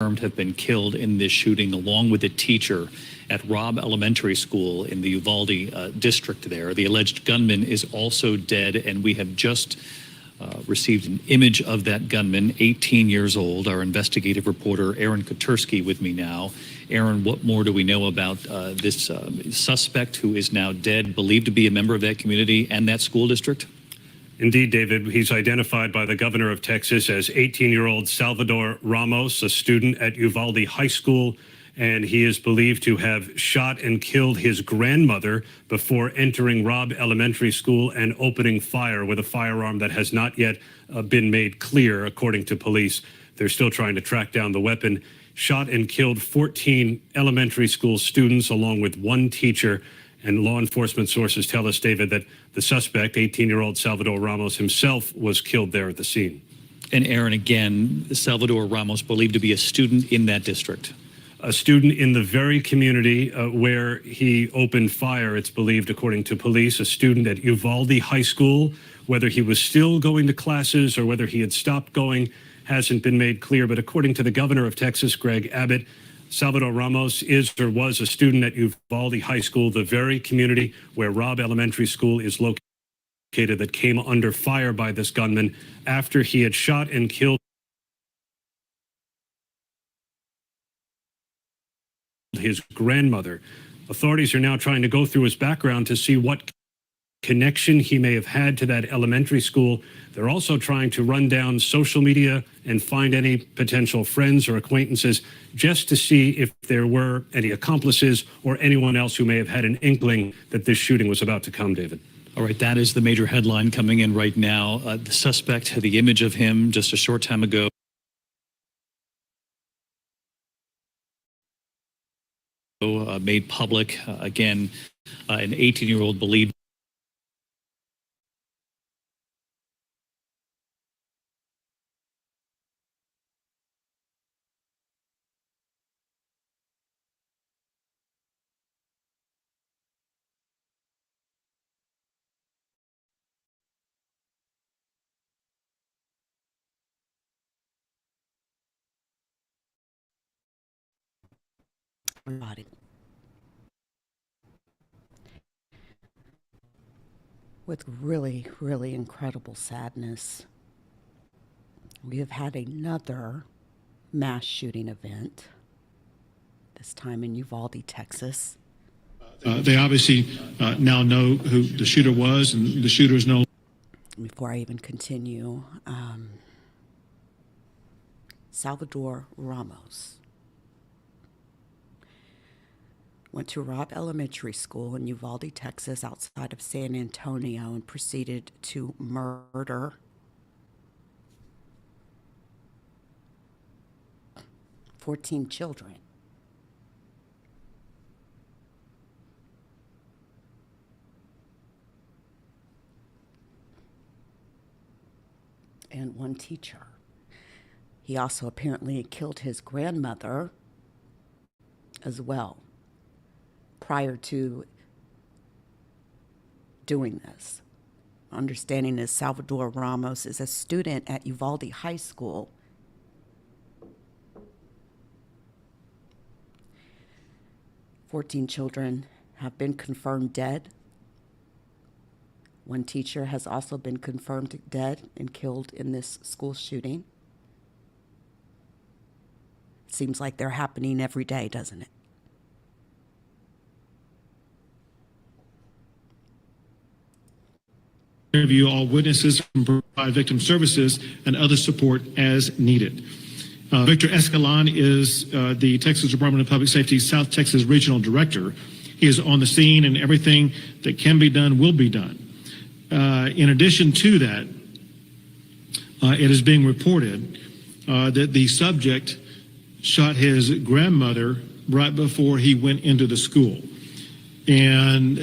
have been killed in this shooting, along with a teacher at Robb Elementary School in the Uvalde district there. The alleged gunman is also dead, and we have just received an image of that gunman, 18 years old. Our investigative reporter, Aaron Kotursky, with me now. Aaron, what more do we know about this suspect who is now dead, believed to be a member of that community and that school district? Indeed, David. He's identified by the governor of Texas as 18-year-old Salvador Ramos, a student at Uvalde High School, and he is believed to have shot and killed his grandmother before entering Robb Elementary School and opening fire with a firearm that has not yet been made clear, according to police. They're still trying to track down the weapon. Shot and killed 14 elementary school students, along with one teacher. And law enforcement sources tell us, David, that the suspect, 18-year-old Salvador Ramos himself, was killed there at the scene. And Aaron, again, Salvador Ramos believed to be a student in that district. A student in the very community where he opened fire, it's believed, according to police, a student at Uvalde High School. Whether he was still going to classes or whether he had stopped going hasn't been made clear. But according to the governor of Texas, Greg Abbott, Salvador Ramos is or was a student at Uvalde High School, the very community where Robb Elementary School is located, that came under fire by this gunman after he had shot and killed his grandmother. Authorities are now trying to go through his background to see what connection he may have had to that elementary school. They're also trying to run down social media and find any potential friends or acquaintances, just to see if there were any accomplices or anyone else who may have had an inkling that this shooting was about to come, David. All right, that is the major headline coming in right now. The suspect, the image of him just a short time ago, made public. Again, an 18-year-old believed with really, really incredible sadness. We have had another mass shooting event, this time in Uvalde, Texas. They obviously now know who the shooter was, and the shooter is known. Before I even continue, Salvador Ramos went to Robb Elementary School in Uvalde, Texas, outside of San Antonio, and proceeded to murder 14 children. And one teacher. He also apparently killed his grandmother as well, prior to doing this. Understanding is Salvador Ramos is a student at Uvalde High School. Fourteen children have been confirmed dead. One teacher has also been confirmed dead and killed in this school shooting. It seems like they're happening every day, doesn't it? Interview all witnesses and provide victim services and other support as needed. Victor Escalon is the Texas Department of Public Safety South Texas Regional Director. He is on the scene, and everything that can be done will be done. In addition to that, it is being reported that the subject shot his grandmother right before he went into the school. And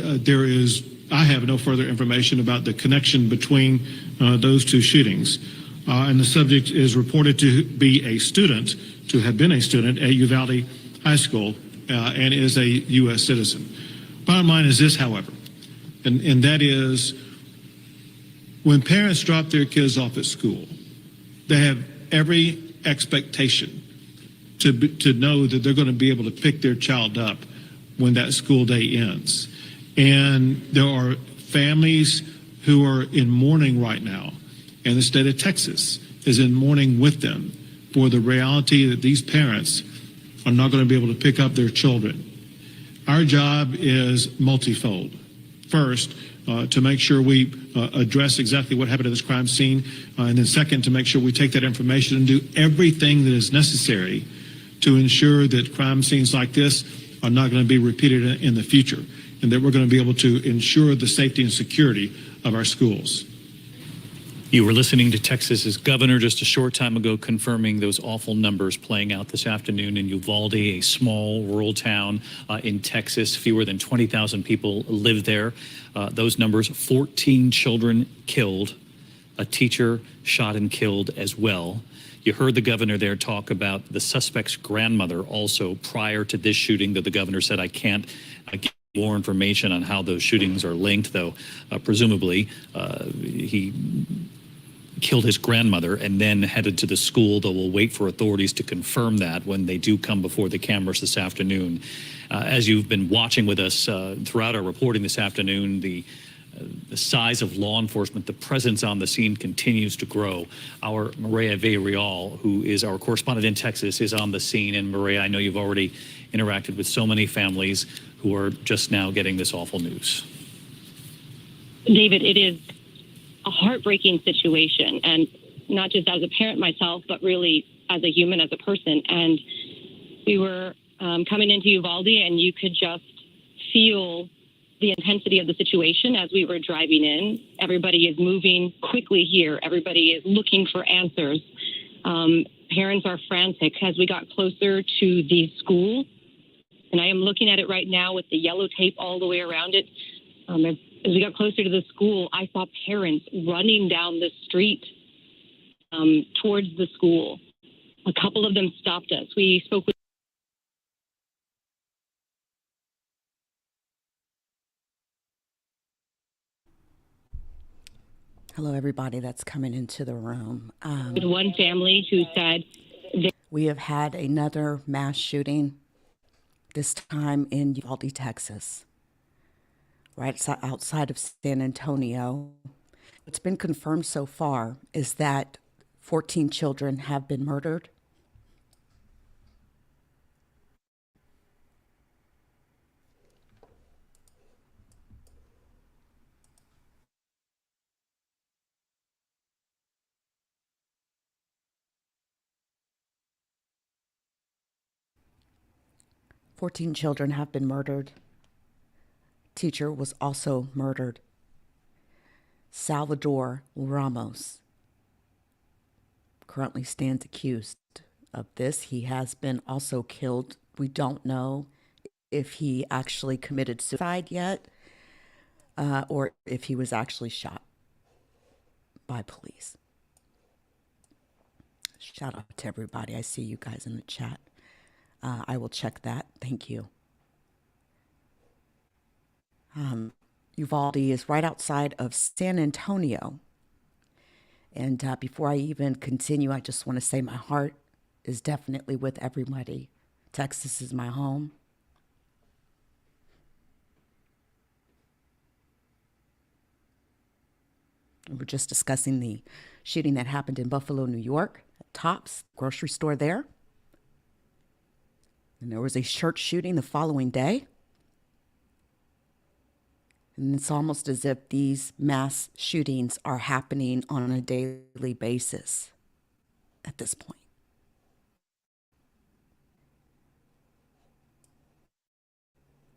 I have no further information about the connection between those two shootings. And the subject is reported to be a student, to have been a student at Uvalde High School, and is a U.S. citizen. Bottom line is this, however, and that is, when parents drop their kids off at school, they have every expectation to know that they're going to be able to pick their child up when that school day ends. And there are families who are in mourning right now, and the state of Texas is in mourning with them for the reality that these parents are not going to be able to pick up their children. Our job is multifold. First, to make sure we address exactly what happened at this crime scene, and then second, to make sure we take that information and do everything that is necessary to ensure that crime scenes like this are not going to be repeated in the future, and that we're going to be able to ensure the safety and security of our schools. You were listening to Texas's governor just a short time ago confirming those awful numbers playing out this afternoon in Uvalde, a small rural town in Texas. Fewer than 20,000 people live there. Those numbers, 14 children killed, a teacher shot and killed as well. You heard the governor there talk about the suspect's grandmother also prior to this shooting, though the governor said, I can't give more information on how those shootings are linked, though presumably he killed his grandmother and then headed to the school, though we'll wait for authorities to confirm that when they do come before the cameras this afternoon. As you've been watching with us throughout our reporting this afternoon, the size of law enforcement, the presence on the scene continues to grow. Our Maria Villarreal, who is our correspondent in Texas, is on the scene. And Maria, I know you've already interacted with so many families who are just now getting this awful news. David, it is a heartbreaking situation, and not just as a parent myself, but really as a human, as a person. And we were coming into Uvalde, and you could just feel the intensity of the situation as we were driving in. Everybody is moving quickly here. Everybody is looking for answers. Parents are frantic as we got closer to the school. And I am looking at it right now with the yellow tape all the way around it. As we got closer to the school, I saw parents running down the street towards the school. A couple of them stopped us. We spoke with Hello, everybody that's coming into the room. one family who said We have had another mass shooting, this time in Uvalde, Texas, right outside of San Antonio. What's been confirmed so far is that 14 children have been murdered. Fourteen children have been murdered. Teacher was also murdered. Salvador Ramos currently stands accused of this. He has been also killed. We don't know if he actually committed suicide yet, or if he was actually shot by police. Shout out to everybody. I see you guys in the chat. I will check that. Thank you. Uvalde is right outside of San Antonio. And before I even continue, I just want to say my heart is definitely with everybody. Texas is my home. We were just discussing the shooting that happened in Buffalo, New York, at Tops grocery store there. And there was a church shooting the following day. And it's almost as if these mass shootings are happening on a daily basis at this point.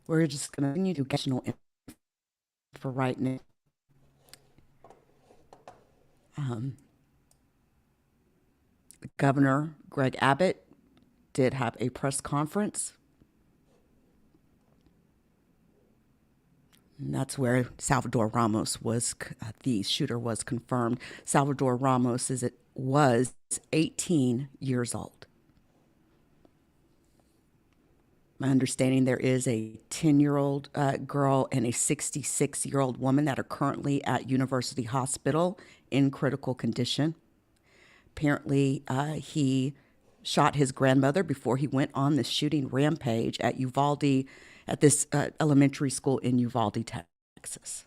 We're just going to continue to get for right now. Governor Greg Abbott did have a press conference. And that's where Salvador Ramos was, the shooter was confirmed. Salvador Ramos was 18 years old. My understanding, there is a 10-year-old girl and a 66-year-old woman that are currently at University Hospital in critical condition. Apparently, he shot his grandmother before he went on the shooting rampage at Uvalde, at this elementary school in Uvalde, Texas.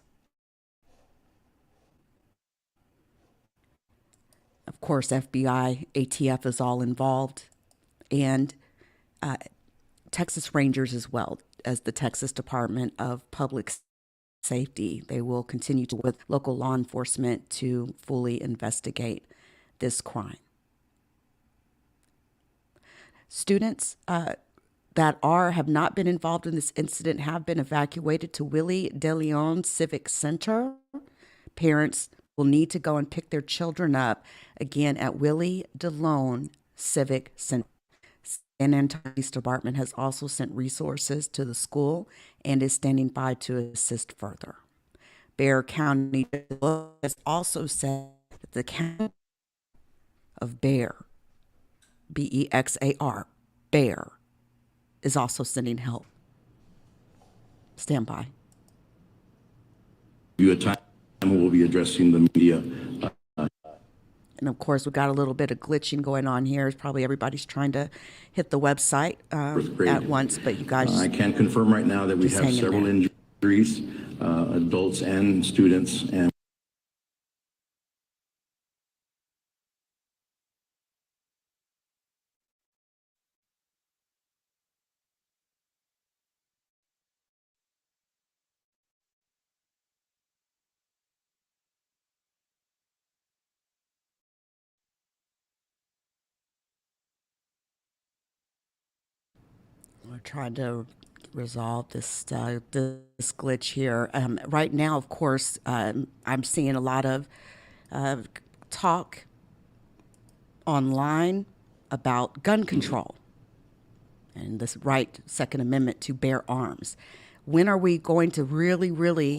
Of course, FBI, ATF is all involved, and Texas Rangers as well as the Texas Department of Public Safety. They will continue to work with local law enforcement to fully investigate this crime. Students that have not been involved in this incident have been evacuated to Willie De Leon Civic Center. Parents will need to go and pick their children up again at Willie De Leon Civic Center. San Antonio Police Department has also sent resources to the school and is standing by to assist further. Bexar County has also said that the county of Bexar, Bexar, Bexar, is also sending help. Stand by. A time we'll be addressing the media. And of course, we've got a little bit of glitching going on here. It's probably everybody's trying to hit the website at once, but you guys. I can confirm right now that we have several injuries, adults and students, and we're trying to resolve this this glitch here. Right now, of course, I'm seeing a lot of talk online about gun control and this right, Second Amendment, to bear arms. When are we going to really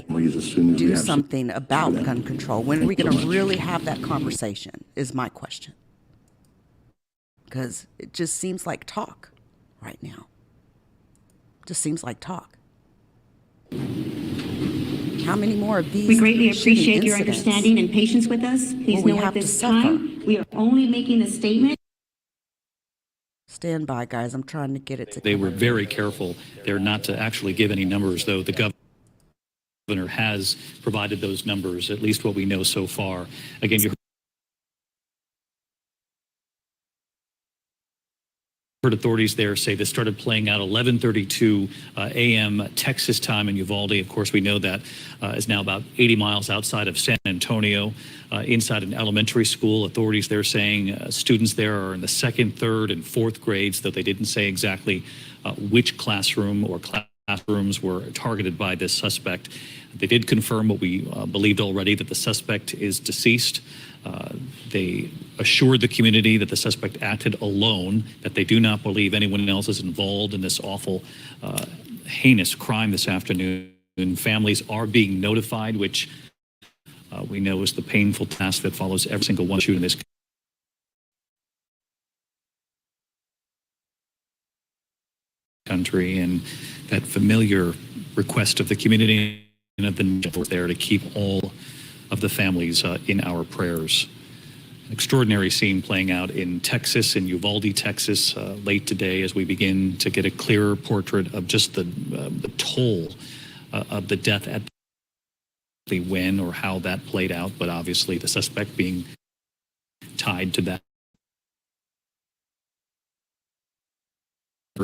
do something about gun control? When are we going to really have that conversation is my question. Because it just seems like talk right now. Just seems like talk. How many more of these? We greatly appreciate your incidents understanding and patience with us. Please know at this time, we are only making a statement. Stand by, guys. I'm trying to get it to. They were very careful there not to actually give any numbers, though the governor has provided those numbers, at least what we know so far. Again, you heard authorities there say this started playing out 11:32 a.m. Texas time in Uvalde. Of course, we know that is now about 80 miles outside of San Antonio, inside an elementary school. Authorities there saying students there are in the second, third, and fourth grades, though they didn't say exactly which classroom or classrooms were targeted by this suspect. They did confirm what we believed already, that the suspect is deceased. They assured the community that the suspect acted alone, that they do not believe anyone else is involved in this awful, heinous crime this afternoon. Families are being notified, which we know is the painful task that follows every single one shooting in this country, and that familiar request of the community and of the neighbors there to keep all of the families in our prayers. An extraordinary scene playing out in Texas, in Uvalde, Texas, late today as we begin to get a clearer portrait of just the toll of the death at when or how that played out, but obviously the suspect being tied to that.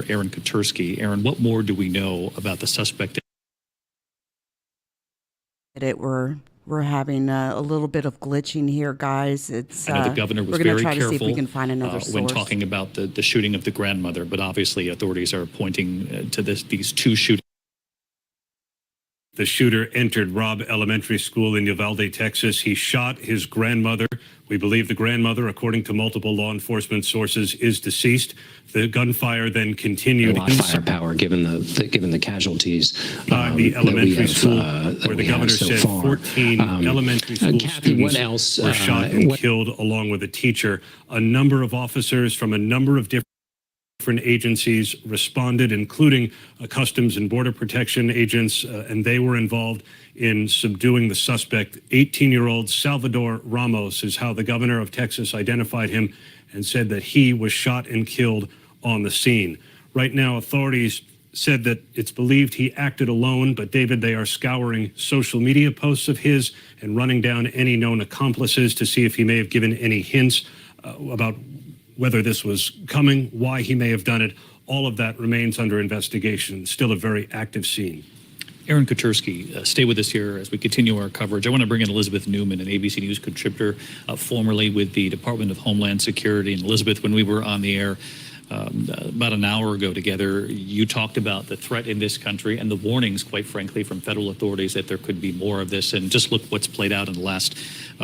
Aaron Katursky. Aaron, what more do we know about the suspect? We're having a little bit of glitching here, guys. It's I know the governor was we're going very to try careful to see if we can find another source when talking about the shooting of the grandmother, but obviously authorities are pointing to these two shootings. The shooter entered Robb Elementary School in Uvalde, Texas. He shot his grandmother. We believe the grandmother, according to multiple law enforcement sources, is deceased. The gunfire then continued. A lot of firepower, given the casualties. The elementary school, where the governor said 14 elementary school students were shot and killed, along with a teacher. A number of officers from a number of different different agencies responded, including Customs and Border Protection agents, and they were involved in subduing the suspect. 18-year-old Salvador Ramos is how the governor of Texas identified him and said that he was shot and killed on the scene. Right now, authorities said that it's believed he acted alone, but David, they are scouring social media posts of his and running down any known accomplices to see if he may have given any hints about whether this was coming, why he may have done it. All of that remains under investigation. Still a very active scene. Aaron Katersky, stay with us here as we continue our coverage. I want to bring in Elizabeth Newman, an ABC News contributor, formerly with the Department of Homeland Security. And Elizabeth, when we were on the air about an hour ago together, you talked about the threat in this country and the warnings, quite frankly, from federal authorities that there could be more of this. And just look what's played out in the last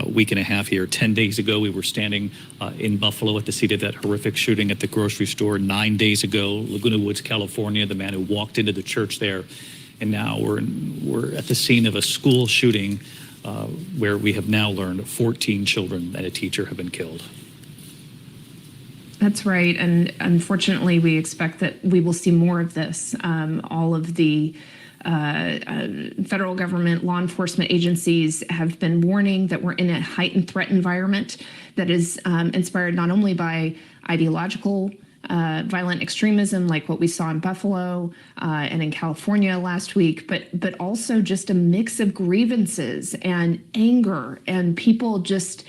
week and a half here. 10 days ago, we were standing in Buffalo at the seat of that horrific shooting at the grocery store. 9 days ago, Laguna Woods, California, the man who walked into the church there. And now we're at the scene of a school shooting where we have now learned 14 children and a teacher have been killed. That's right. And unfortunately, we expect that we will see more of this. All of the federal government law enforcement agencies have been warning that we're in a heightened threat environment that is inspired not only by ideological violent extremism like what we saw in Buffalo and in California last week, but also just a mix of grievances and anger and people just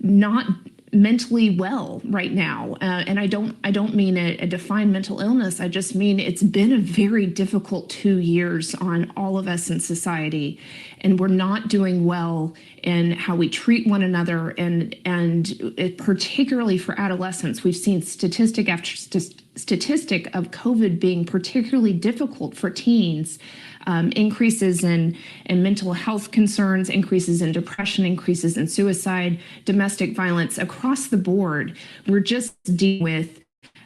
not mentally well right now. And I don't mean a defined mental illness. I just mean it's been a very difficult 2 years on all of us in society, and we're not doing well in how we treat one another, and it, particularly for adolescents, we've seen statistic after statistic of COVID being particularly difficult for teens. Increases in mental health concerns, increases in depression, increases in suicide, domestic violence across the board. We're just dealing with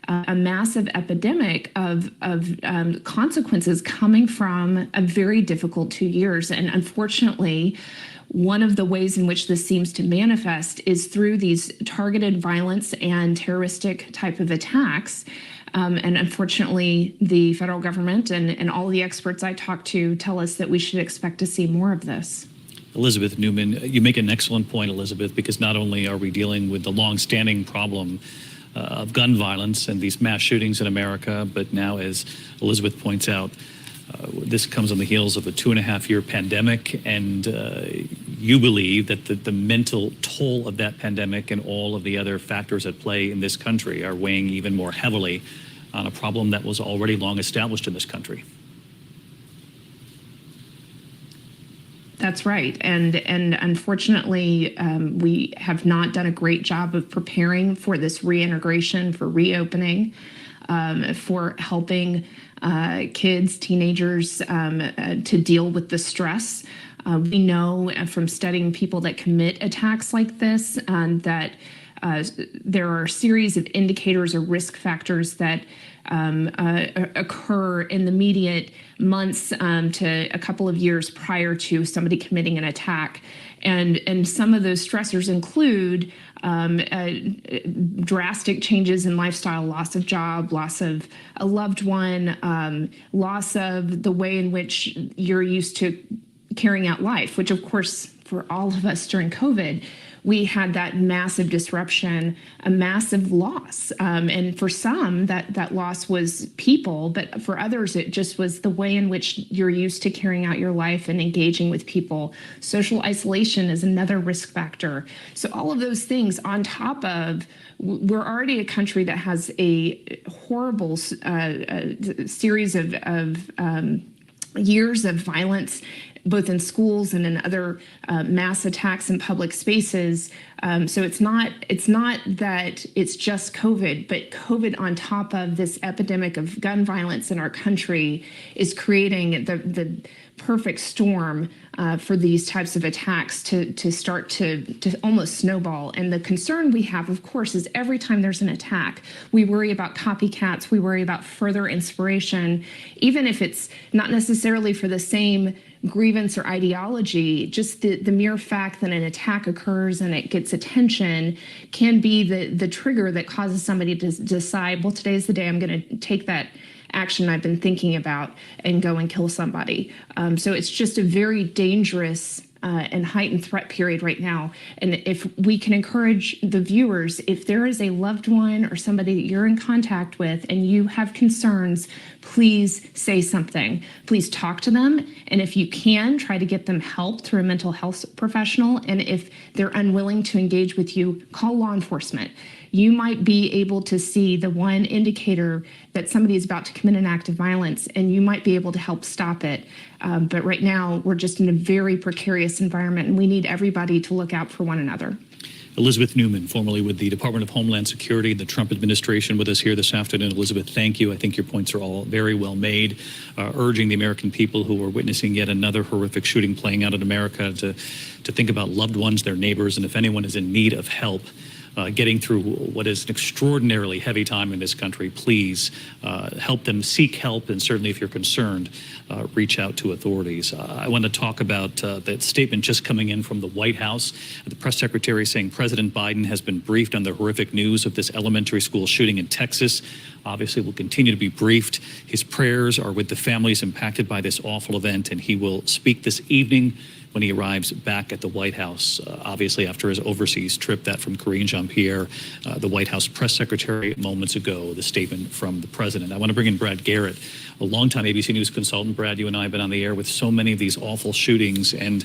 a massive epidemic of consequences coming from a very difficult 2 years. And unfortunately, one of the ways in which this seems to manifest is through these targeted violence and terroristic type of attacks. And unfortunately, the federal government and all the experts I talk to tell us that we should expect to see more of this. Elizabeth Newman, you make an excellent point, Elizabeth, because not only are we dealing with the longstanding problem of gun violence and these mass shootings in America, but now, as Elizabeth points out, this comes on the heels of a 2.5-year pandemic, and you believe that the mental toll of that pandemic and all of the other factors at play in this country are weighing even more heavily on a problem that was already long established in this country. That's right. And unfortunately, we have not done a great job of preparing for this reintegration, for reopening, for helping kids, teenagers to deal with the stress. We know from studying people that commit attacks like this that there are a series of indicators or risk factors that occur in the immediate months to a couple of years prior to somebody committing an attack. And some of those stressors include drastic changes in lifestyle, loss of job, loss of a loved one, loss of the way in which you're used to carrying out life, which of course for all of us during COVID, we had that massive disruption, a massive loss. And for some, that loss was people, but for others, it just was the way in which you're used to carrying out your life and engaging with people. Social isolation is another risk factor. So all of those things on top of, we're already a country that has a horrible series of years of violence, both in schools and in other mass attacks in public spaces. So it's not that it's just COVID, but COVID on top of this epidemic of gun violence in our country is creating the perfect storm for these types of attacks to start to almost snowball. And the concern we have, of course, is every time there's an attack, we worry about copycats, we worry about further inspiration, even if it's not necessarily for the same grievance or ideology. Just the mere fact that an attack occurs and it gets attention can be the trigger that causes somebody to decide, well, today's the day I'm going to take that action I've been thinking about and go and kill somebody. So it's just a very dangerous and heightened threat period right now. And if we can encourage the viewers, if there is a loved one or somebody that you're in contact with and you have concerns, please say something. Please talk to them. And if you can, try to get them help through a mental health professional. And if they're unwilling to engage with you, call law enforcement. You might be able to see the one indicator that somebody is about to commit an act of violence, and you might be able to help stop it. But right now, we're just in a very precarious environment, and we need everybody to look out for one another. Elizabeth Newman, formerly with the Department of Homeland Security, the Trump administration, with us here this afternoon. Elizabeth, thank you. I think your points are all very well made, urging the American people who are witnessing yet another horrific shooting playing out in America to think about loved ones, their neighbors, and if anyone is in need of help, getting through what is an extraordinarily heavy time in this country, please help them seek help. And certainly if you're concerned, reach out to authorities. I want to talk about that statement just coming in from the White House. The press secretary saying President Biden has been briefed on the horrific news of this elementary school shooting in Texas. Obviously, will continue to be briefed. His prayers are with the families impacted by this awful event, and he will speak this evening when he arrives back at the White House, obviously after his overseas trip, that from Karine Jean-Pierre, the White House press secretary moments ago, the statement from the president. I want to bring in Brad Garrett, a longtime ABC News consultant. Brad, you and I have been on the air with so many of these awful shootings, and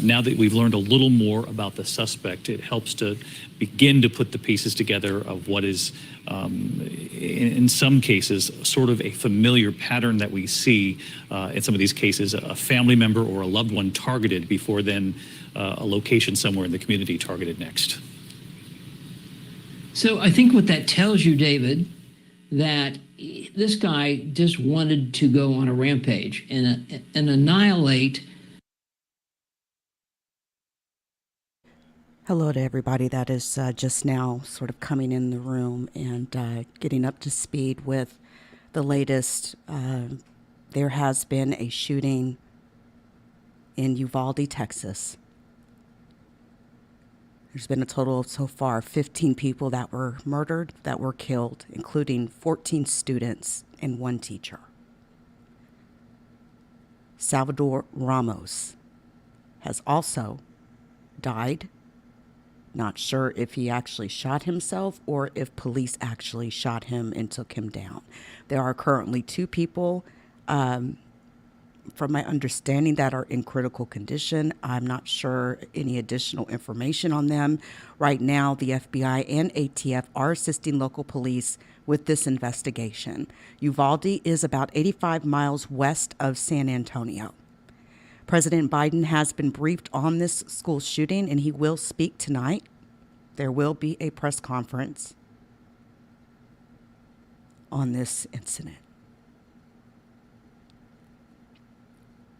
now that we've learned a little more about the suspect, it helps to begin to put the pieces together of what is, in some cases, sort of a familiar pattern that we see in some of these cases, a family member or a loved one targeted before then a location somewhere in the community targeted next. So I think what that tells you, David, that this guy just wanted to go on a rampage and annihilate. Hello to everybody that is just now sort of coming in the room and getting up to speed with the latest. There has been a shooting in Uvalde, Texas. There's been a total of so far 15 people that were murdered, that were killed, including 14 students and 1 teacher. Salvador Ramos has also died. Not sure if he actually shot himself or if police actually shot him and took him down. There are currently 2 people, from my understanding, that are in critical condition. I'm not sure any additional information on them. Right now, the FBI and ATF are assisting local police with this investigation. Uvalde is about 85 miles west of San Antonio. President Biden has been briefed on this school shooting, and he will speak tonight. There will be a press conference on this incident.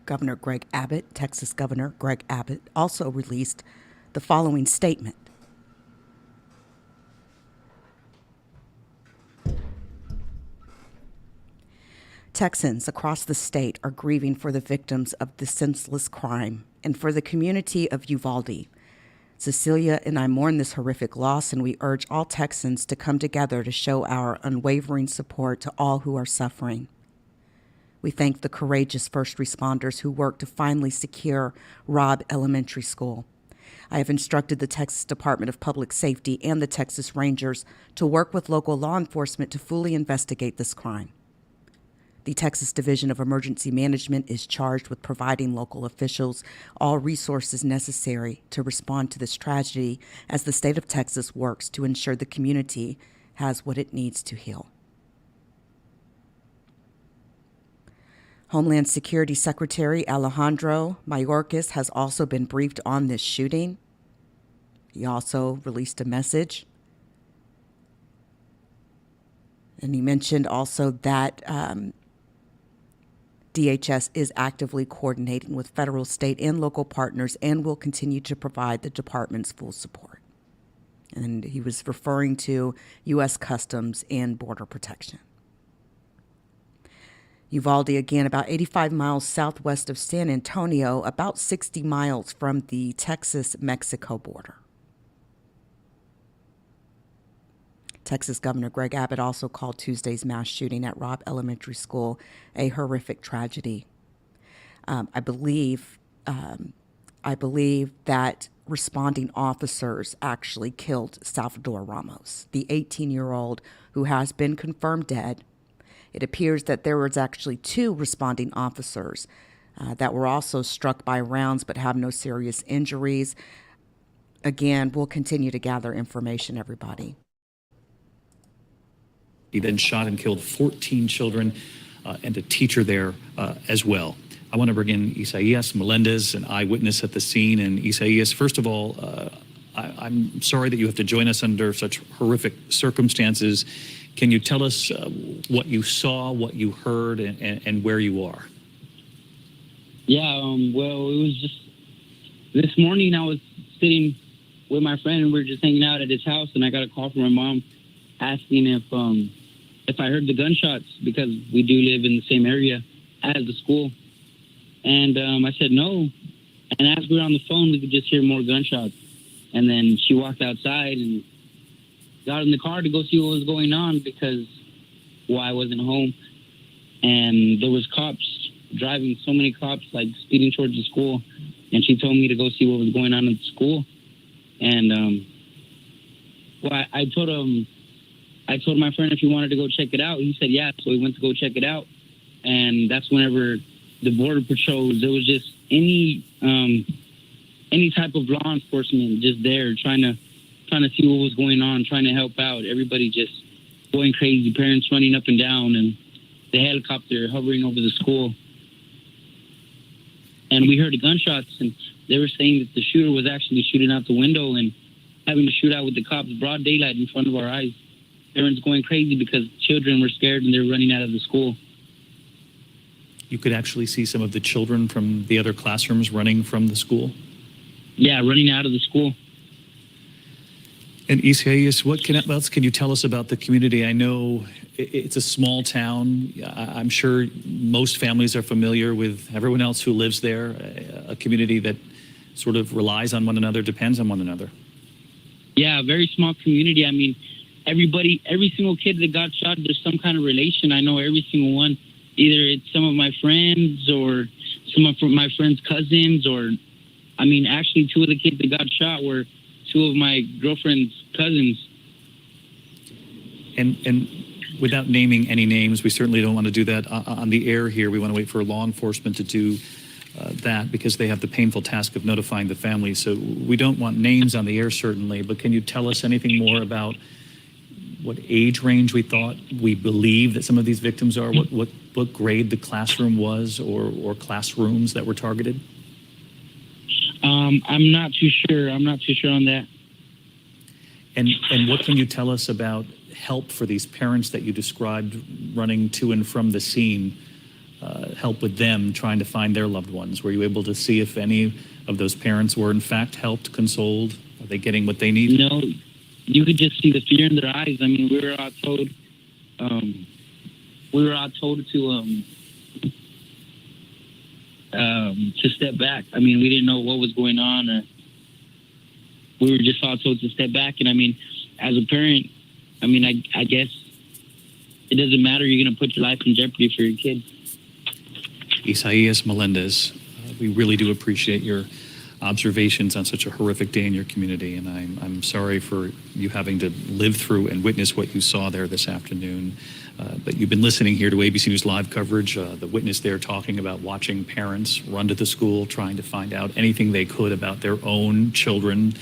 Governor Greg Abbott, Texas Governor Greg Abbott, also released the following statement. Texans across the state are grieving for the victims of this senseless crime and for the community of Uvalde. Cecilia and I mourn this horrific loss, and we urge all Texans to come together to show our unwavering support to all who are suffering. We thank the courageous first responders who worked to finally secure Robb Elementary School. I have instructed the Texas Department of Public Safety and the Texas Rangers to work with local law enforcement to fully investigate this crime. The Texas Division of Emergency Management is charged with providing local officials all resources necessary to respond to this tragedy as the state of Texas works to ensure the community has what it needs to heal. Homeland Security Secretary Alejandro Mayorkas has also been briefed on this shooting. He also released a message. And he mentioned also that DHS is actively coordinating with federal, state, and local partners and will continue to provide the department's full support. And he was referring to U.S. Customs and Border Protection. Uvalde, again, about 85 miles southwest of San Antonio, about 60 miles from the Texas-Mexico border. Texas Governor Greg Abbott also called Tuesday's mass shooting at Robb Elementary School a horrific tragedy. I believe that responding officers actually killed Salvador Ramos, the 18-year-old who has been confirmed dead. It appears that there was actually 2 responding officers that were also struck by rounds but have no serious injuries. Again, we'll continue to gather information, everybody. He then shot and killed 14 children and a teacher there as well. I want to bring in Isaias Melendez, an eyewitness at the scene. And Isaias, first of all, I'm sorry that you have to join us under such horrific circumstances. Can you tell us what you saw, what you heard, and where you are? Yeah, well, it was just this morning I was sitting with my friend and we were just hanging out at his house, and I got a call from my mom asking if I heard the gunshots, because we do live in the same area as the school. And I said no. And as we were on the phone, we could just hear more gunshots. And then she walked outside and got in the car to go see what was going on, because, well, I wasn't home. And there was cops driving, so many cops, like speeding towards the school. And she told me to go see what was going on at the school. And well, I told my friend if he wanted to go check it out. He said yeah, so we went to go check it out. And that's whenever the border patrols, there was just any type of law enforcement just there trying to see what was going on, trying to help out. Everybody just going crazy, parents running up and down, and the helicopter hovering over the school. And we heard the gunshots, and they were saying that the shooter was actually shooting out the window and having to shoot out with the cops broad daylight in front of our eyes. Parents going crazy because children were scared and they were running out of the school. You could actually see some of the children from the other classrooms running from the school? Yeah, running out of the school. And Isaias, what else can you tell us about the community? I know it's a small town. I'm sure most families are familiar with everyone else who lives there, a community that sort of relies on one another, depends on one another. Yeah, a very small community. I mean, every single kid that got shot, there's some kind of relation. I know every single one. Either it's some of my friends or some of my friends' cousins, or, I mean, actually 2 of the kids that got shot were 2 of my girlfriend's cousins. And without naming any names, we certainly don't want to do that on the air here. We want to wait for law enforcement to do that, because they have the painful task of notifying the family. So we don't want names on the air, certainly, but can you tell us anything more about what age range we believe that some of these victims are, what grade the classroom was, or classrooms that were targeted? I'm not too sure. I'm not too sure on that. And what can you tell us about help for these parents that you described running to and from the scene, help with them trying to find their loved ones? Were you able to see if any of those parents were in fact helped, consoled? Are they getting what they need? No, you could just see the fear in their eyes. I mean, we were all told to step back. I mean, we didn't know what was going on, or we were just all told to step back. And I mean, as a parent, I mean, I guess it doesn't matter. You're going to put your life in jeopardy for your kid. Isaias Melendez, we really do appreciate your observations on such a horrific day in your community, and I'm sorry for you having to live through and witness what you saw there this afternoon. But you've been listening here to ABC News Live coverage. The witness there talking about watching parents run to the school, trying to find out anything they could about their own children,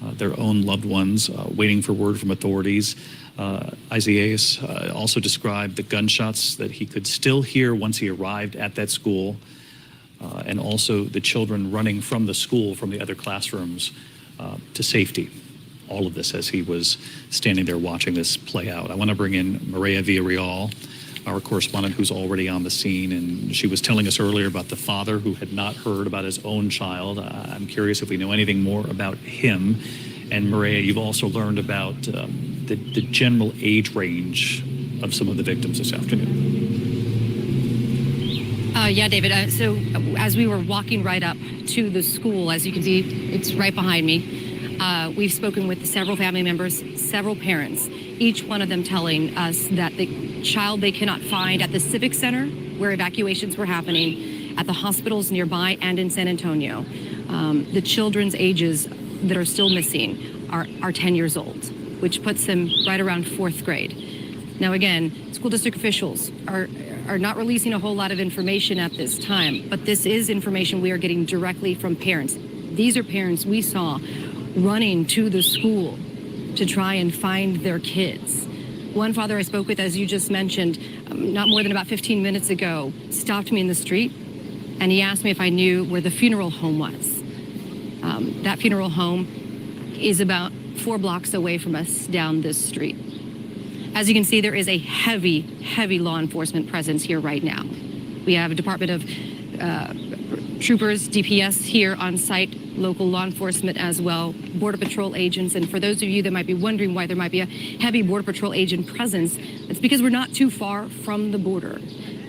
their own loved ones, waiting for word from authorities. Isaias also described the gunshots that he could still hear once he arrived at that school, and also the children running from the school, from the other classrooms, to safety. All of this as he was standing there watching this play out. I want to bring in Maria Villarreal, our correspondent who's already on the scene, and she was telling us earlier about the father who had not heard about his own child. I'm curious if we know anything more about him. And Maria, you've also learned about the general age range of some of the victims this afternoon. Yeah, David. So as we were walking right up to the school, as you can see, it's right behind me. We've spoken with several family members, several parents, each one of them telling us that the child they cannot find at the Civic Center, where evacuations were happening, at the hospitals nearby and in San Antonio. The children's ages that are still missing are 10 years old, which puts them right around 4th grade. Now, again, school district officials are not releasing a whole lot of information at this time, but this is information we are getting directly from parents. These are parents we saw running to the school to try and find their kids. One father I spoke with, as you just mentioned, not more than about 15 minutes ago, stopped me in the street, and he asked me if I knew where the funeral home was. That funeral home is about 4 blocks away from us down this street. As you can see, there is a heavy, heavy law enforcement presence here right now. We have a Department of Troopers, DPS here on site, local law enforcement as well, Border Patrol agents. And for those of you that might be wondering why there might be a heavy Border Patrol agent presence, it's because we're not too far from the border.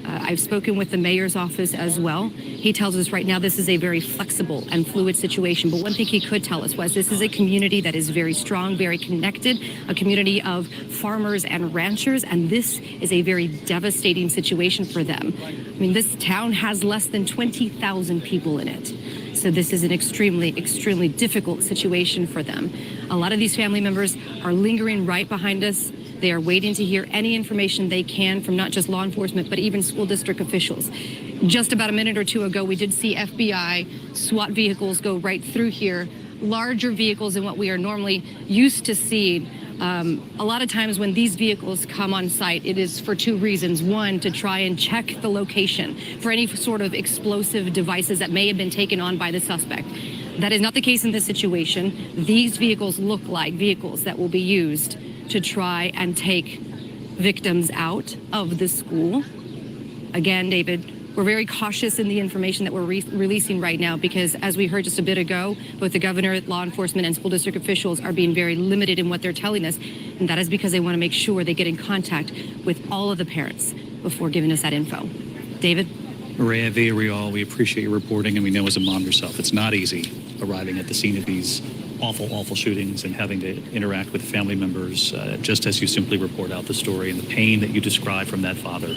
I've spoken with the mayor's office as well. He tells us right now this is a very flexible and fluid situation. But one thing he could tell us was this is a community that is very strong, very connected, a community of farmers and ranchers. And this is a very devastating situation for them. I mean, this town has less than 20,000 people in it. So this is an extremely, extremely difficult situation for them. A lot of these family members are lingering right behind us. They are waiting to hear any information they can from not just law enforcement, but even school district officials. Just about a minute or two ago, we did see FBI SWAT vehicles go right through here, larger vehicles than what we are normally used to seeing. A lot of times when these vehicles come on site, it is for 2 reasons. One, to try and check the location for any sort of explosive devices that may have been taken on by the suspect. That is not the case in this situation. These vehicles look like vehicles that will be used to try and take victims out of the school. Again, David, we're very cautious in the information that we're releasing right now because, as we heard just a bit ago, both the governor, law enforcement, and school district officials are being very limited in what they're telling us, and that is because they want to make sure they get in contact with all of the parents before giving us that info. David? Maria Villarreal, we appreciate your reporting, and we know as a mom yourself, it's not easy arriving at the scene of these awful, awful shootings and having to interact with family members, just as you simply report out the story and the pain that you describe from that father.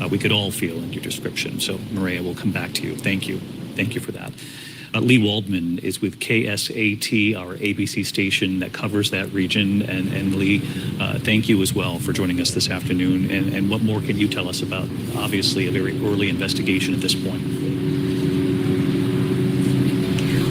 We could all feel in your description. So, Maria, we'll come back to you. Thank you. Thank you for that. Lee Waldman is with KSAT, our ABC station that covers that region. And Lee, thank you as well for joining us this afternoon. And what more can you tell us about, obviously, a very early investigation at this point?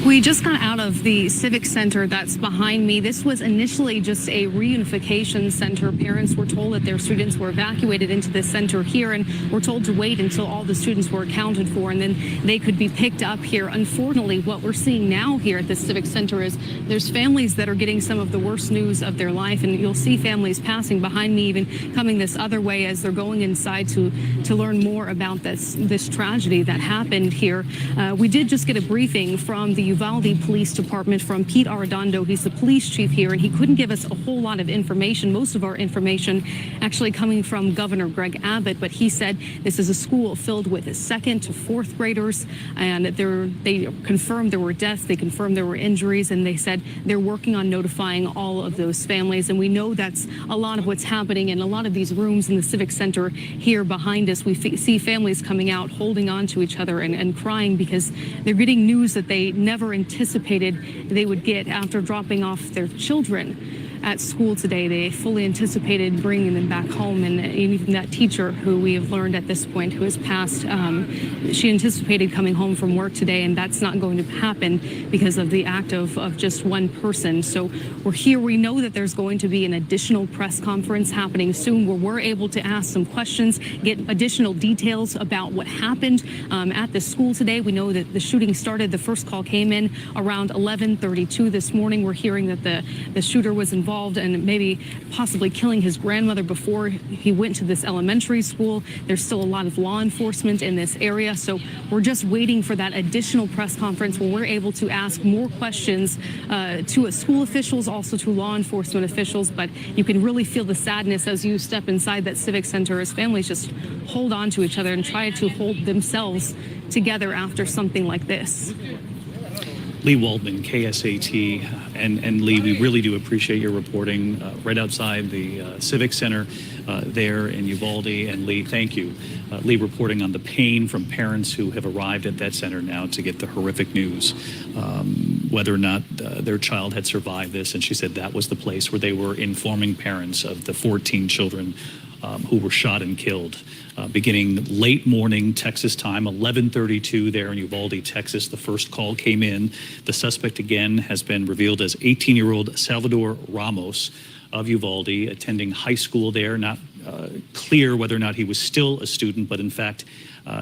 We just got out of the Civic Center that's behind me. This was initially just a reunification center. Parents were told that their students were evacuated into this center here and were told to wait until all the students were accounted for and then they could be picked up here. Unfortunately, what we're seeing now here at the Civic Center is there's families that are getting some of the worst news of their life, and you'll see families passing behind me, even coming this other way as they're going inside to learn more about this tragedy that happened here. We did just get a briefing from the Uvalde Police Department from Pete Arredondo. He's the police chief here, and he couldn't give us a whole lot of information. Most of our information actually coming from Governor Greg Abbott, but he said this is a school filled with 2nd to 4th graders, and they confirmed there were deaths, they confirmed there were injuries, and they said they're working on notifying all of those families. And we know that's a lot of what's happening in a lot of these rooms in the Civic Center here behind us. We see families coming out, holding on to each other and crying because they're getting news that they never anticipated they would get after dropping off their children at school today. They fully anticipated bringing them back home, and even that teacher who we have learned at this point who has passed, she anticipated coming home from work today, and that's not going to happen because of the act of just one person. So we're here. We know that there's going to be an additional press conference happening soon where we're able to ask some questions, get additional details about what happened at the school today. We know that the shooting started, the first call came in around 11:32 this morning. We're hearing that the shooter was involved involved in maybe possibly killing his grandmother before he went to this elementary school. There's still a lot of law enforcement in this area, so we're just waiting for that additional press conference where we're able to ask more questions to school officials, also to law enforcement officials. But you can really feel the sadness as you step inside that civic center as families just hold on to each other and try to hold themselves together after something like this. Lee Waldman, KSAT, and Lee, we really do appreciate your reporting right outside the Civic Center there in Uvalde. And Lee, thank you. Lee reporting on the pain from parents who have arrived at that center now to get the horrific news, whether or not their child had survived this. And she said that was the place where they were informing parents of the 14 children who were shot and killed. Beginning late morning Texas time, 11:32 there in Uvalde, Texas. The first call came in. The suspect again has been revealed as 18-year-old Salvador Ramos of Uvalde, attending high school there. Not clear whether or not he was still a student, but in fact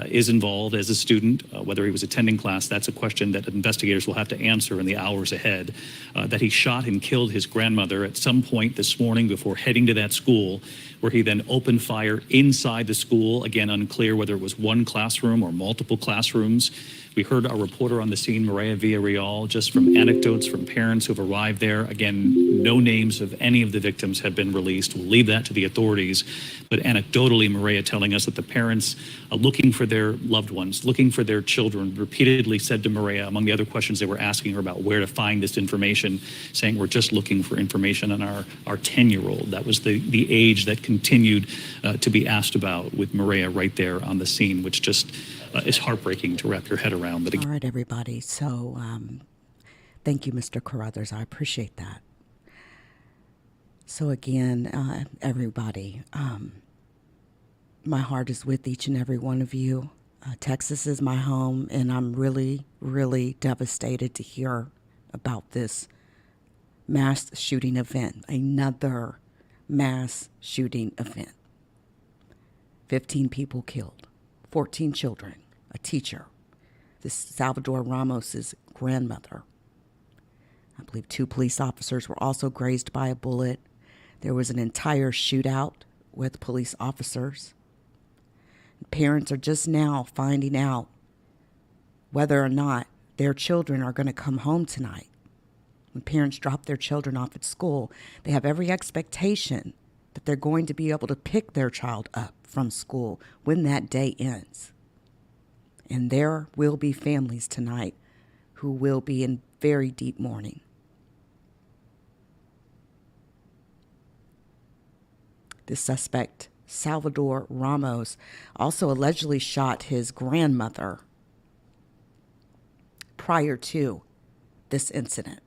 is involved as a student. Whether he was attending class, that's a question that investigators will have to answer in the hours ahead. That he shot and killed his grandmother at some point this morning before heading to that school, where he then opened fire inside the school. Again, unclear whether it was one classroom or multiple classrooms. We heard our reporter on the scene, Maria Villarreal, just from anecdotes from parents who have arrived there. Again, no names of any of the victims have been released. We'll leave that to the authorities. But anecdotally, Maria telling us that the parents looking for their loved ones, looking for their children, repeatedly said to Maria, among the other questions they were asking her about where to find this information, saying, we're just looking for information on our 10-year-old. That was the age that continued to be asked about, with Maria right there on the scene, which just is heartbreaking to wrap your head around. But all right, everybody. So thank you, Mr. Carruthers. I appreciate that. So again, everybody, my heart is with each and every one of you. Texas is my home, and I'm really, really devastated to hear about this mass shooting event, another mass shooting event. 15 people killed, 14 children, a teacher, this Salvador Ramos's grandmother. I believe 2 police officers were also grazed by a bullet. There was an entire shootout with police officers. Parents are just now finding out whether or not their children are going to come home tonight. When parents drop their children off at school, they have every expectation that they're going to be able to pick their child up from school when that day ends. And there will be families tonight who will be in very deep mourning. The suspect, Salvador Ramos, also allegedly shot his grandmother prior to this incident.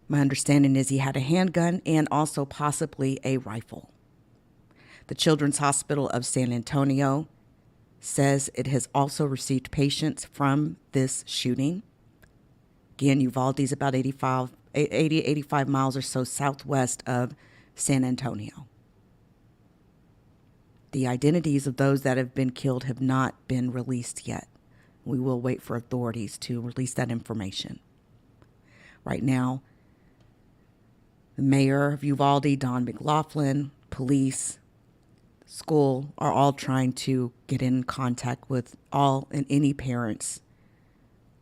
My understanding is he had a handgun and also possibly a rifle. The Children's Hospital of San Antonio says it has also received patients from this shooting. Again, Uvalde is about 85 miles or so southwest of San Antonio. The identities of those that have been killed have not been released yet. We will wait for authorities to release that information. Right now, the mayor of Uvalde, Don McLaughlin, police, school are all trying to get in contact with all and any parents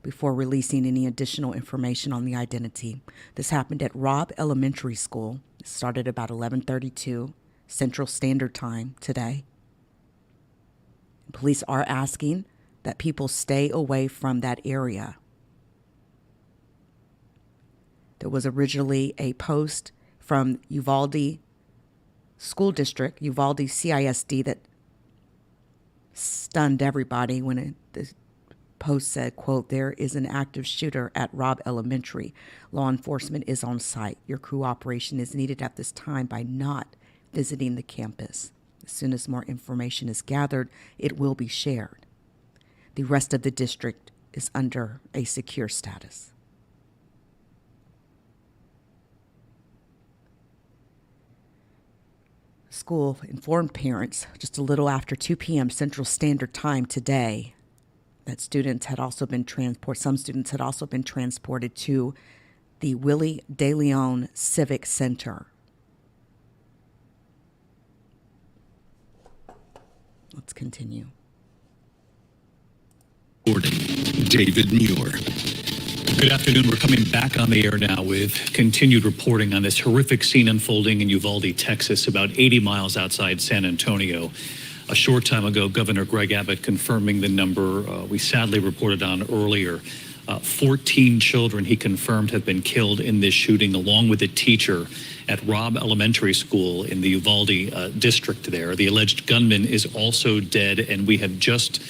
before releasing any additional information on the identity. This happened at Robb Elementary School. It started about 11:32 Central Standard Time today. Police are asking that people stay away from that area. There was originally a post from Uvalde School District, Uvalde CISD, that stunned everybody when the post said, quote, "There is an active shooter at Robb Elementary. Law enforcement is on site. Your cooperation is needed at this time by not visiting the campus. As soon as more information is gathered, it will be shared. The rest of the district is under a secure status." School informed parents just a little after 2 p.m. Central Standard Time today that some students had also been transported to the Willie De Leon Civic Center. Let's continue. David Muir. Good afternoon. We're coming back on the air now with continued reporting on this horrific scene unfolding in Uvalde, Texas, about 80 miles outside San Antonio. A short time ago, Governor Greg Abbott confirming the number we sadly reported on earlier. 14 children, he confirmed, have been killed in this shooting, along with a teacher at Robb Elementary School in the Uvalde district there. The alleged gunman is also dead, and we have just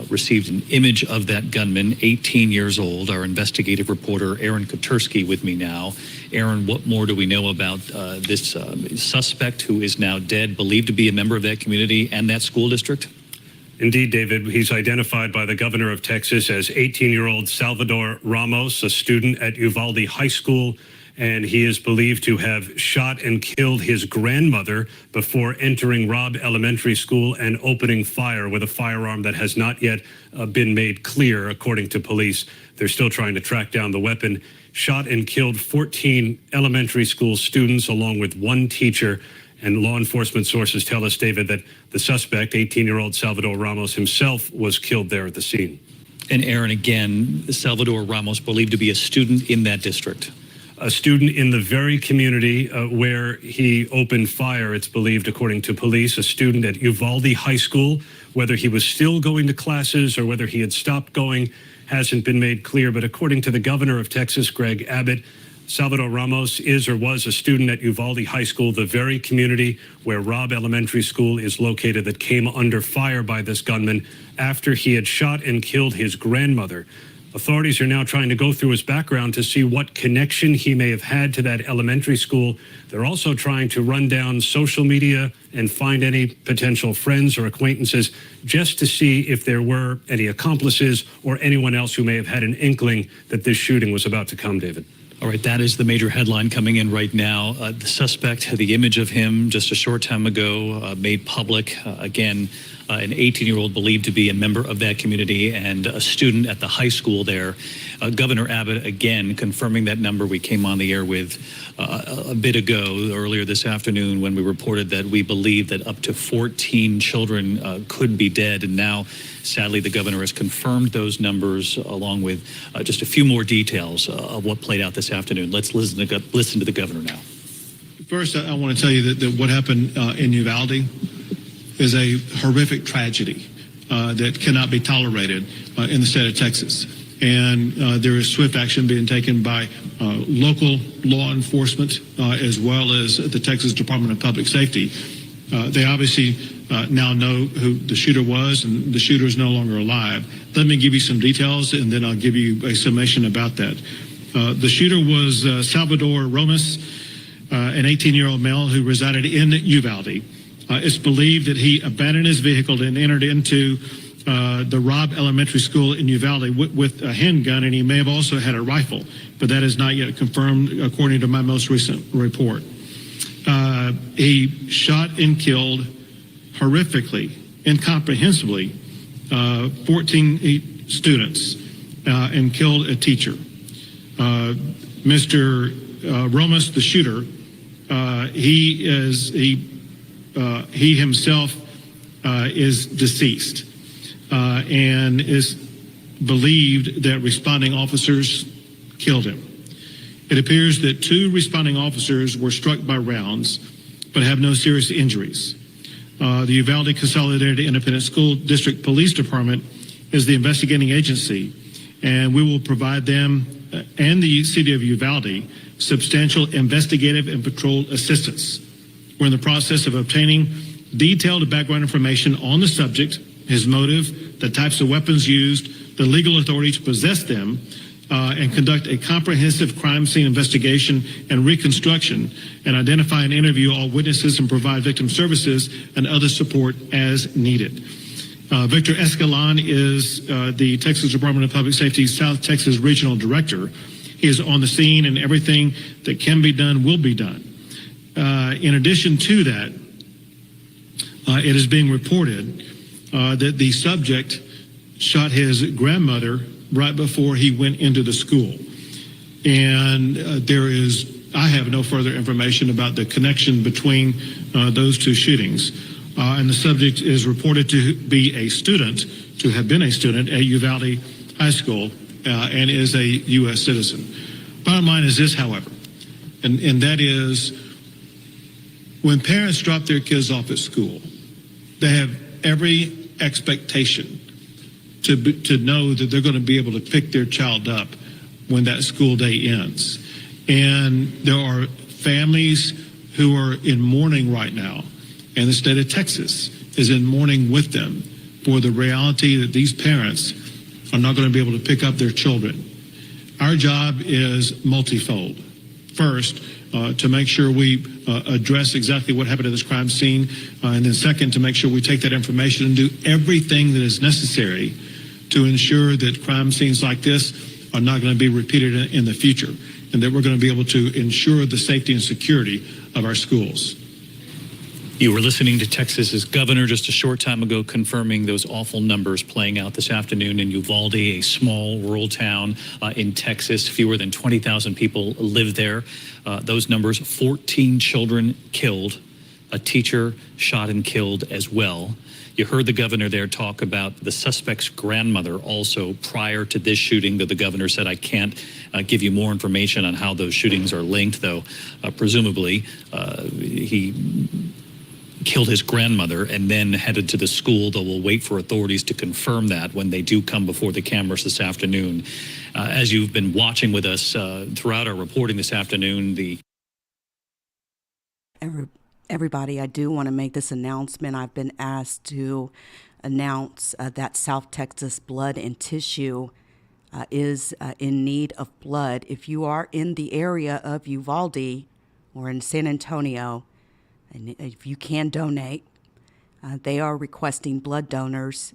received an image of that gunman, 18 years old. Our investigative reporter, Aaron Kotursky, with me now. Aaron, what more do we know about this suspect who is now dead, believed to be a member of that community and that school district? Indeed, David. He's identified by the governor of Texas as 18-year-old Salvador Ramos, a student at Uvalde High School, and he is believed to have shot and killed his grandmother before entering Robb Elementary School and opening fire with a firearm that has not yet been made clear, according to police. They're still trying to track down the weapon. Shot and killed 14 elementary school students along with one teacher. And law enforcement sources tell us, David, that the suspect, 18-year-old Salvador Ramos himself, was killed there at the scene. And Aaron, again, Salvador Ramos believed to be a student in that district. A student in the very community where he opened fire, it's believed, according to police, a student at Uvalde High School. Whether he was still going to classes or whether he had stopped going hasn't been made clear. But according to the governor of Texas, Greg Abbott, Salvador Ramos is or was a student at Uvalde High School, the very community where Robb Elementary School is located, that came under fire by this gunman after he had shot and killed his grandmother. Authorities are now trying to go through his background to see what connection he may have had to that elementary school. They're also trying to run down social media and find any potential friends or acquaintances just to see if there were any accomplices or anyone else who may have had an inkling that this shooting was about to come, David. All right, that is the major headline coming in right now. The suspect, the image of him just a short time ago made public. Again, an 18-year-old believed to be a member of that community and a student at the high school there. Governor Abbott, again, confirming that number we came on the air with a bit ago, earlier this afternoon, when we reported that we believe that up to 14 children could be dead. And now, sadly, the governor has confirmed those numbers, along with just a few more details of what played out this afternoon. Let's listen to the governor now. First, I want to tell you that what happened in Uvalde is a horrific tragedy that cannot be tolerated in the state of Texas. And there is swift action being taken by local law enforcement as well as the Texas Department of Public Safety. They obviously now know who the shooter was, and the shooter is no longer alive. Let me give you some details, and then I'll give you a summation about that. The shooter was Salvador Ramos, an 18-year-old male who resided in Uvalde. It's believed that he abandoned his vehicle and entered into the Robb Elementary School in Uvalde with a handgun, and he may have also had a rifle, but that is not yet confirmed according to my most recent report. He shot and killed horrifically, incomprehensibly, 14 students and killed a teacher. Mr. Ramos, the shooter, he himself is deceased and is believed that responding officers killed him. It appears that 2 responding officers were struck by rounds but have no serious injuries. The Uvalde Consolidated Independent School District Police Department is the investigating agency, and we will provide them and the city of Uvalde substantial investigative and patrol assistance. We're in the process of obtaining detailed background information on the subject, his motive, the types of weapons used, the legal authority to possess them, and conduct a comprehensive crime scene investigation and reconstruction, and identify and interview all witnesses and provide victim services and other support as needed. Victor Escalon is the Texas Department of Public Safety South Texas Regional Director. He is on the scene, and everything that can be done will be done. In addition to that, it is being reported that the subject shot his grandmother right before he went into the school. And I have no further information about the connection between those two shootings. And the subject is reported to be a student, to have been a student at Uvalde High School, and is a U.S. citizen. Bottom line is this, however, and that is, when parents drop their kids off at school, they have every expectation to know that they're going to be able to pick their child up when that school day ends. And there are families who are in mourning right now, and the state of Texas is in mourning with them for the reality that these parents are not going to be able to pick up their children. Our job is multifold. First, to make sure we address exactly what happened at this crime scene, and then second, to make sure we take that information and do everything that is necessary to ensure that crime scenes like this are not going to be repeated in the future, and that we're going to be able to ensure the safety and security of our schools. You were listening to Texas's governor just a short time ago confirming those awful numbers playing out this afternoon in Uvalde, a small rural town in Texas. Fewer than 20,000 people live there. Those numbers, 14 children killed, a teacher shot and killed as well. You heard the governor there talk about the suspect's grandmother also prior to this shooting, though the governor said, I can't give you more information on how those shootings are linked, though presumably he killed his grandmother and then headed to the school, though we'll wait for authorities to confirm that when they do come before the cameras this afternoon. As you've been watching with us throughout our reporting this afternoon, Everybody, I do want to make this announcement. I've been asked to announce that South Texas Blood and Tissue is in need of blood. If you are in the area of Uvalde or in San Antonio, and if you can donate, they are requesting blood donors.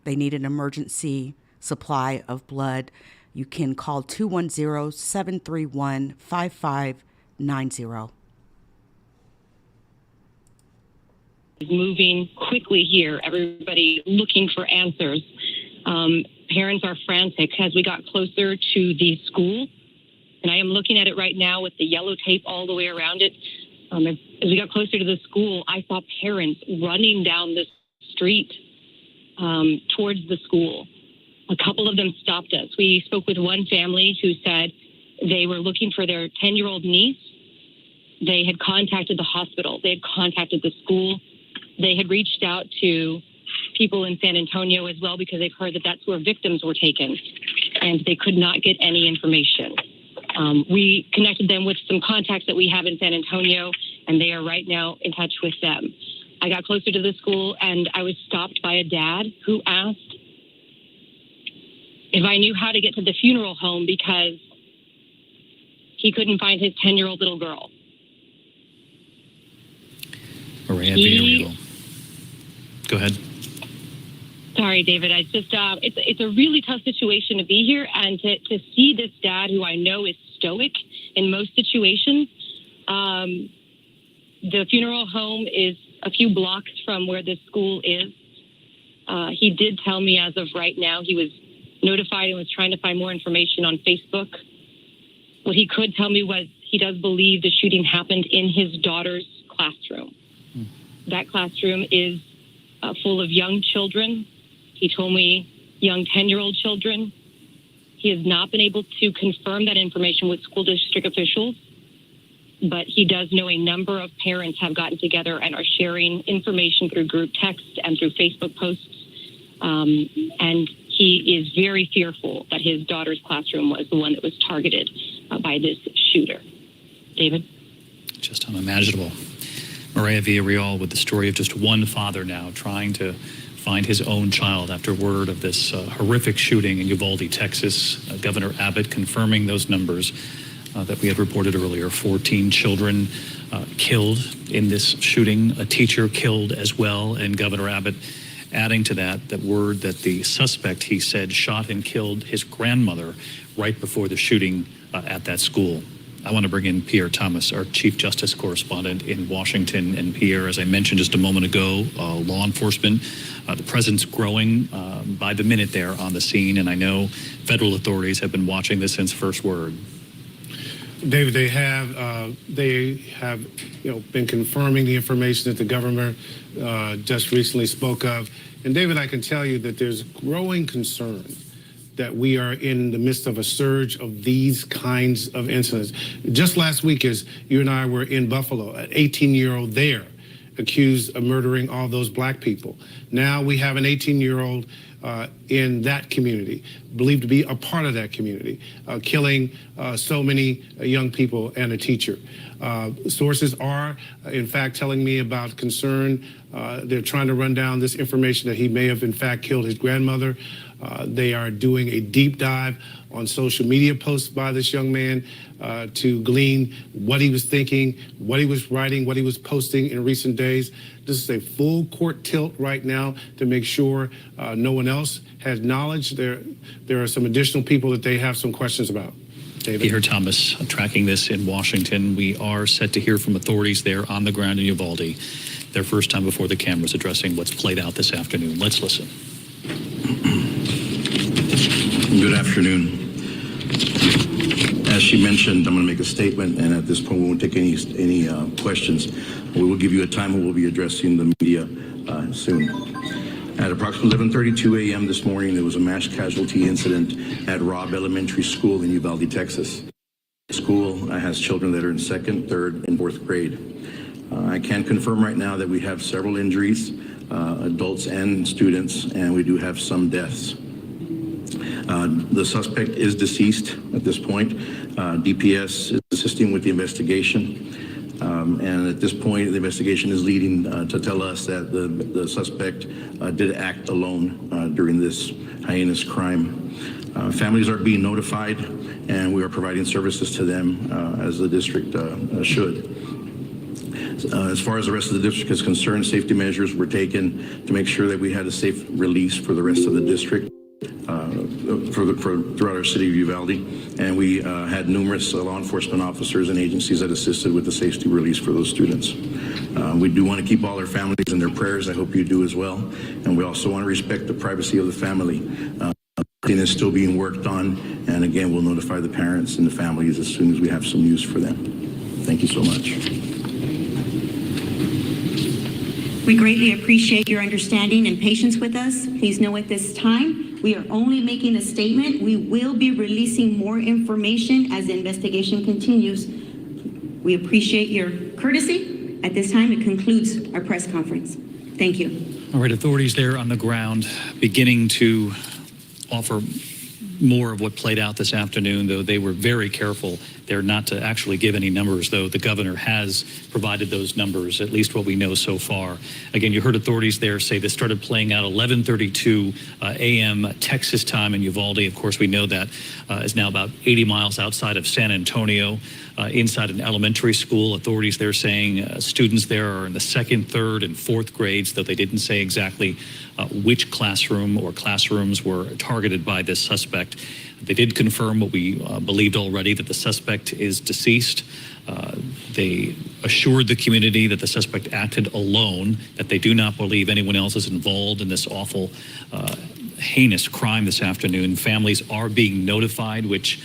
They need an emergency supply of blood. You can call 210-731-5590. Moving quickly here, everybody looking for answers. Parents are frantic as we got closer to the school, and I am looking at it right now with the yellow tape all the way around it. As we got closer to the school, I saw parents running down the street towards the school. A couple of them stopped us. We spoke with one family who said they were looking for their 10-year-old niece. They had contacted the hospital. They had contacted the school. They had reached out to people in San Antonio as well because they've heard that that's where victims were taken, and they could not get any information. We connected them with some contacts that we have in San Antonio, and they are right now in touch with them. I got closer to the school, and I was stopped by a dad who asked if I knew how to get to the funeral home because he couldn't find his 10-year-old little girl. Go ahead. Sorry, David. I just it's a really tough situation to be here, and to see this dad, who I know is stoic in most situations. The funeral home is a few blocks from where this school is. He did tell me as of right now he was notified and was trying to find more information on Facebook. What he could tell me was he does believe the shooting happened in his daughter's classroom. That classroom is full of young children. He told me young 10-year-old children. He has not been able to confirm that information with school district officials, but he does know a number of parents have gotten together and are sharing information through group text and through Facebook posts. And he is very fearful that his daughter's classroom was the one that was targeted by this shooter. David? Just unimaginable. Maria Villarreal with the story of just one father now trying to find his own child after word of this horrific shooting in Uvalde, Texas. Governor Abbott confirming those numbers that we had reported earlier. 14 children killed in this shooting, a teacher killed as well, and Governor Abbott adding to that word that the suspect, he said, shot and killed his grandmother right before the shooting at that school. I want to bring in Pierre Thomas, our Chief Justice Correspondent in Washington. And Pierre, as I mentioned just a moment ago, law enforcement, the presence growing by the minute there on the scene. And I know federal authorities have been watching this since first word. David, they have been confirming the information that the governor just recently spoke of. And David, I can tell you that there's growing concern that we are in the midst of a surge of these kinds of incidents. Just last week, as you and I were in Buffalo, an 18-year-old there accused of murdering all those black people. Now we have an 18-year-old in that community, believed to be a part of that community, killing so many young people and a teacher. Sources are, in fact, telling me about concern. They're trying to run down this information that he may have, in fact, killed his grandmother. They are doing a deep dive on social media posts by this young man to glean what he was thinking, what he was writing, what he was posting in recent days. This is a full court tilt right now to make sure no one else has knowledge. There are some additional people that they have some questions about. David. Here, Thomas, tracking this in Washington. We are set to hear from authorities there on the ground in Uvalde. Their first time before the cameras addressing what's played out this afternoon. Let's listen. Good afternoon. As she mentioned, I'm going to make a statement, and at this point we won't take any questions. We will give you a time when we'll be addressing the media soon. At approximately 11:32 a.m. this morning, there was a mass casualty incident at Robb Elementary School in Uvalde, Texas. The school has children that are in 2nd, 3rd, and 4th grade. I can confirm right now that we have several injuries, adults and students, and we do have some deaths. The suspect is deceased at this point. DPS is assisting with the investigation. And at this point, the investigation is leading to tell us that the suspect did act alone during this heinous crime. Families are being notified, and we are providing services to them as the district should. As far as the rest of the district is concerned, safety measures were taken to make sure that we had a safe release for the rest of the district. Throughout our city of Uvalde, and we had numerous law enforcement officers and agencies that assisted with the safety release for those students. We do want to keep all their families in their prayers. I hope you do as well. And we also want to respect the privacy of the family. Everything is still being worked on, and again, we'll notify the parents and the families as soon as we have some news for them. Thank you so much. We greatly appreciate your understanding and patience with us. Please know at this time, we are only making a statement. We will be releasing more information as the investigation continues. We appreciate your courtesy. At this time, it concludes our press conference. Thank you. All right, authorities there on the ground beginning to offer more of what played out this afternoon, though they were very careful there not to actually give any numbers, though the governor has provided those numbers, at least what we know so far. Again, you heard authorities there say this started playing out 11:32 a.m. Texas time in Uvalde. Of course, we know that is now about 80 miles outside of San Antonio, inside an elementary school. Authorities there saying students there are in the 2nd, 3rd, and 4th grades, though they didn't say exactly which classroom or classrooms were targeted by this suspect. They did confirm what we believed already, that the suspect is deceased. They assured the community that the suspect acted alone, that they do not believe anyone else is involved in this awful, heinous crime this afternoon. Families are being notified, which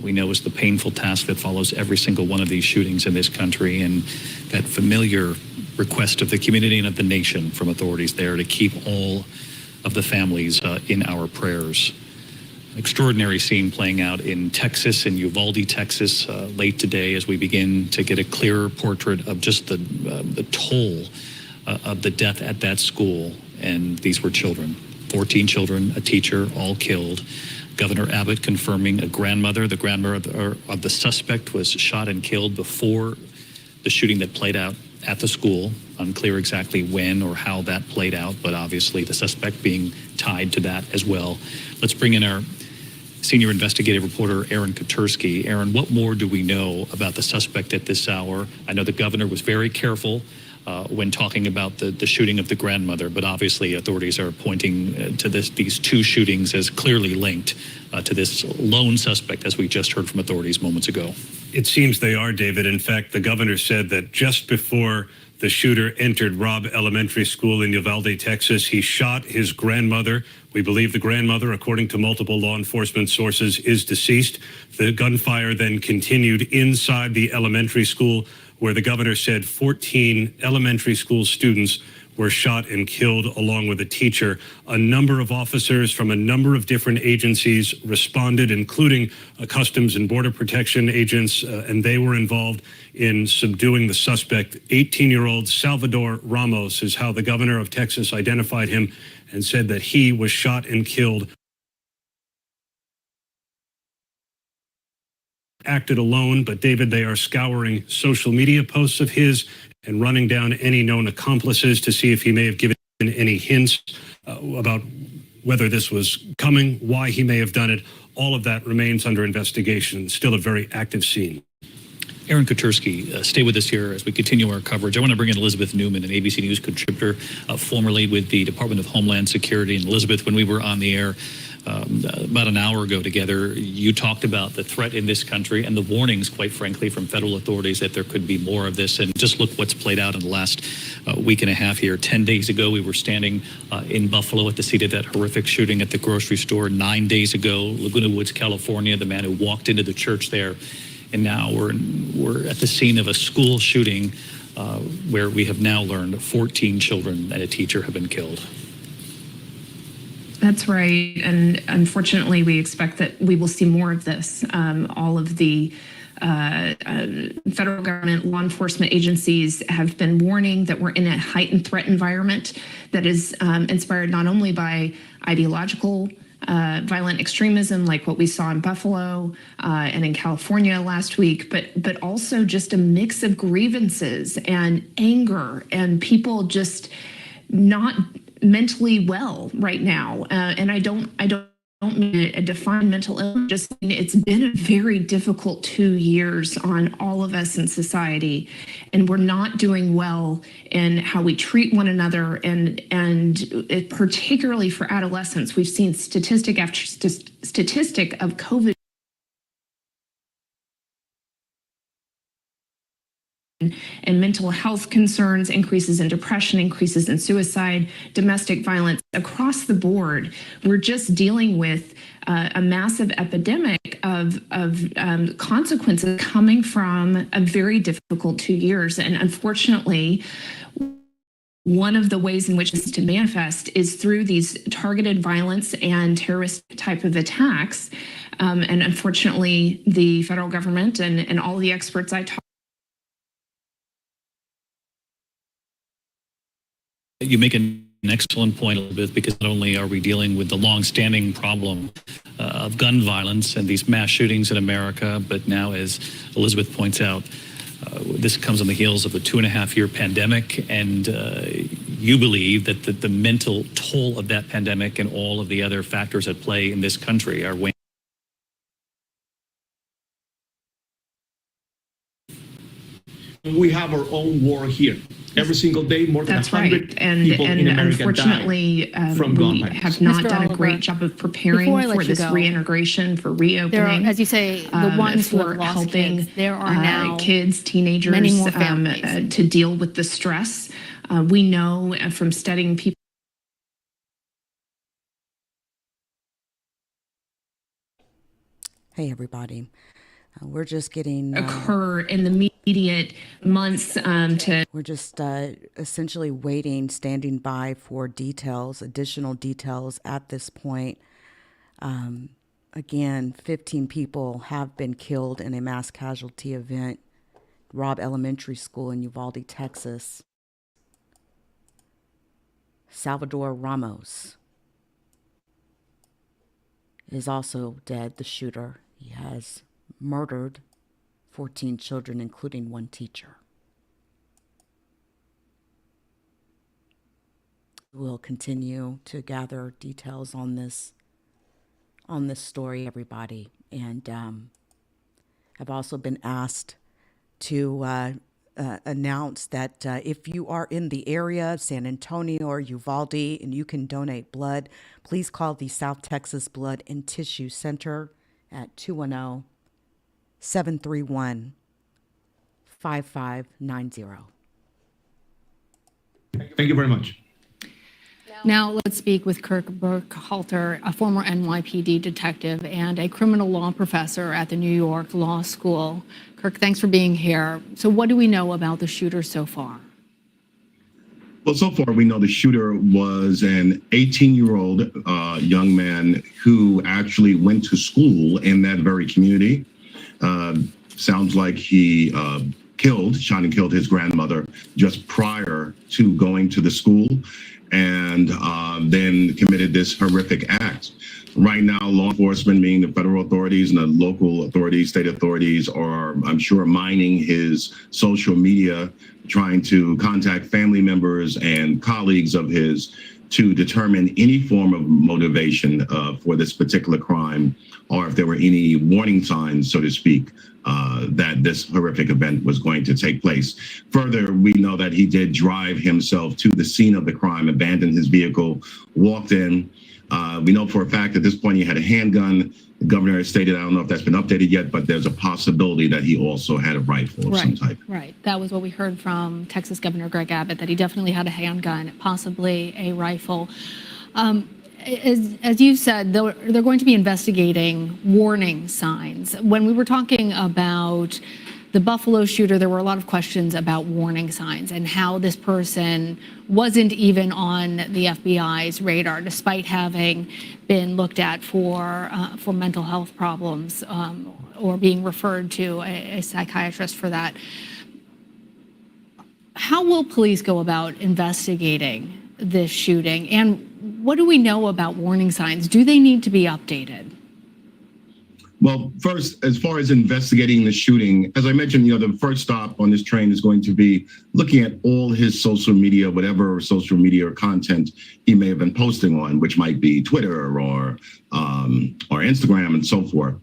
we know is the painful task that follows every single one of these shootings in this country, and that familiar request of the community and of the nation from authorities there to keep all of the families in our prayers. Extraordinary scene playing out in Texas, in Uvalde, Texas, late today as we begin to get a clearer portrait of just the toll of the death at that school. And these were children, 14 children, a teacher, all killed. Governor Abbott confirming the grandmother of the suspect was shot and killed before the shooting that played out at the school. Unclear exactly when or how that played out, but obviously the suspect being tied to that as well. Let's bring in our senior investigative reporter, Aaron Kotursky. Aaron, what more do we know about the suspect at this hour? I know the governor was very careful when talking about the shooting of the grandmother, but obviously authorities are pointing to these two shootings as clearly linked to this lone suspect, as we just heard from authorities moments ago. It seems they are, David. In fact, the governor said that just before The shooter entered Robb Elementary School in Uvalde, Texas. He shot his grandmother. We believe the grandmother, according to multiple law enforcement sources, is deceased. The gunfire then continued inside the elementary school, where the governor said 14 elementary school students were shot and killed, along with a teacher. A number of officers from a number of different agencies responded, including Customs and Border Protection agents, and they were involved in subduing the suspect. 18-year-old Salvador Ramos is how the governor of Texas identified him and said that he was shot and killed. Acted alone, but David, they are scouring social media posts of his and running down any known accomplices to see if he may have given any hints about whether this was coming, why he may have done it. All of that remains under investigation. Still a very active scene. Aaron Kotursky, stay with us here as we continue our coverage. I want to bring in Elizabeth Newman, an ABC News contributor, formerly with the Department of Homeland Security. And Elizabeth, when we were on the air about an hour ago together, you talked about the threat in this country and the warnings, quite frankly, from federal authorities that there could be more of this. And just look what's played out in the last week and a half here. 10 days ago, we were standing in Buffalo at the seat of that horrific shooting at the grocery store. 9 days ago, Laguna Woods, California, the man who walked into the church there. And now we're at the scene of a school shooting where we have now learned 14 children and a teacher have been killed. That's right. And unfortunately, we expect that we will see more of this. All of the federal government law enforcement agencies have been warning that we're in a heightened threat environment that is inspired not only by ideological violent extremism like what we saw in Buffalo and in California last week, but also just a mix of grievances and anger and people just not mentally well right now. And I don't mean a defined mental illness, just mean it's been a very difficult 2 years on all of us in society, and we're not doing well in how we treat one another, and it, particularly for adolescents, we've seen statistic after statistic of COVID and mental health concerns, increases in depression, increases in suicide, domestic violence across the board. We're just dealing with a massive epidemic of consequences coming from a very difficult 2 years. And unfortunately, one of the ways in which this is to manifest is through these targeted violence and terrorist type of attacks. And unfortunately, the federal government and all the experts I talk You make an excellent point, Elizabeth, because not only are we dealing with the long-standing problem of gun violence and these mass shootings in America, but now, as Elizabeth points out, this comes on the heels of a 2.5-year pandemic, and you believe that the mental toll of that pandemic and all of the other factors at play in this country are weighing. We have our own war here. Every single day, more than 100 people in America unfortunately, from gun we violence. have not Mr. done a Oliver, great job of preparing before I let for you this go, reintegration, for reopening. There are, as you say, the ones who for have lost helping kids. There are now kids, teenagers, many more families. to deal with the stress. We know from studying people. Hey, everybody. We're just getting occur in the immediate months We're just essentially waiting, standing by for details, additional details at this point. Again, 15 people have been killed in a mass casualty event, Robb Elementary School in Uvalde, Texas. Salvador Ramos is also dead, the shooter. He has murdered 14 children, including one teacher. We'll continue to gather details on this story, everybody. And I've also been asked to announce that if you are in the area, San Antonio or Uvalde, and you can donate blood, please call the South Texas Blood and Tissue Center at 210-731-5590. Thank you very much. Now let's speak with Kirk Burkhalter, a former NYPD detective and a criminal law professor at the New York Law School. Kirk, thanks for being here. So what do we know about the shooter so far? Well, so far we know the shooter was an 18-year-old young man who actually went to school in that very community. Sounds like he shot and killed his grandmother just prior to going to the school, and then committed this horrific act. Right now, law enforcement, meaning the federal authorities and the local authorities, state authorities, are, I'm sure, mining his social media, trying to contact family members and colleagues of his to determine any form of motivation for this particular crime, or if there were any warning signs, so to speak, that this horrific event was going to take place. Further, we know that he did drive himself to the scene of the crime, abandoned his vehicle, walked in. We know for a fact at this point he had a handgun. The governor has stated, I don't know if that's been updated yet, but there's a possibility that he also had a rifle of some type. Right. That was what we heard from Texas Governor Greg Abbott, that he definitely had a handgun, possibly a rifle. As you said, they're going to be investigating warning signs. When we were talking about the Buffalo shooter, there were a lot of questions about warning signs and how this person wasn't even on the FBI's radar, despite having been looked at for mental health problems or being referred to a psychiatrist for that. How will police go about investigating this shooting? And what do we know about warning signs? Do they need to be updated? Well, first, as far as investigating the shooting, as I mentioned, the first stop on this train is going to be looking at all his social media, whatever social media content he may have been posting on, which might be Twitter or Instagram and so forth.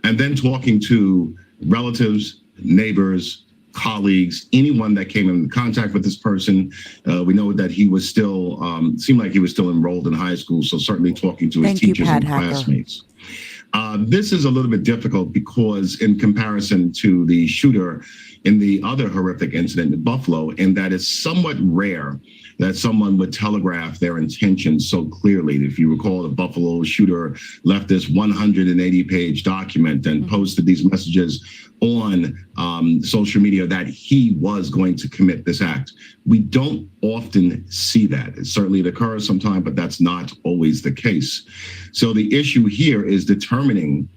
And then talking to relatives, neighbors, colleagues, anyone that came in contact with this person. We know that he was still, seemed like he was still enrolled in high school. So certainly talking to his teachers and classmates. This is a little bit difficult because in comparison to the shooter in the other horrific incident in Buffalo, in that it's somewhat rare that someone would telegraph their intentions so clearly. If you recall, the Buffalo shooter left this 180-page document and posted these messages on social media that he was going to commit this act. We don't often see that. Certainly it occurs sometimes, but that's not always the case. So the issue here is determining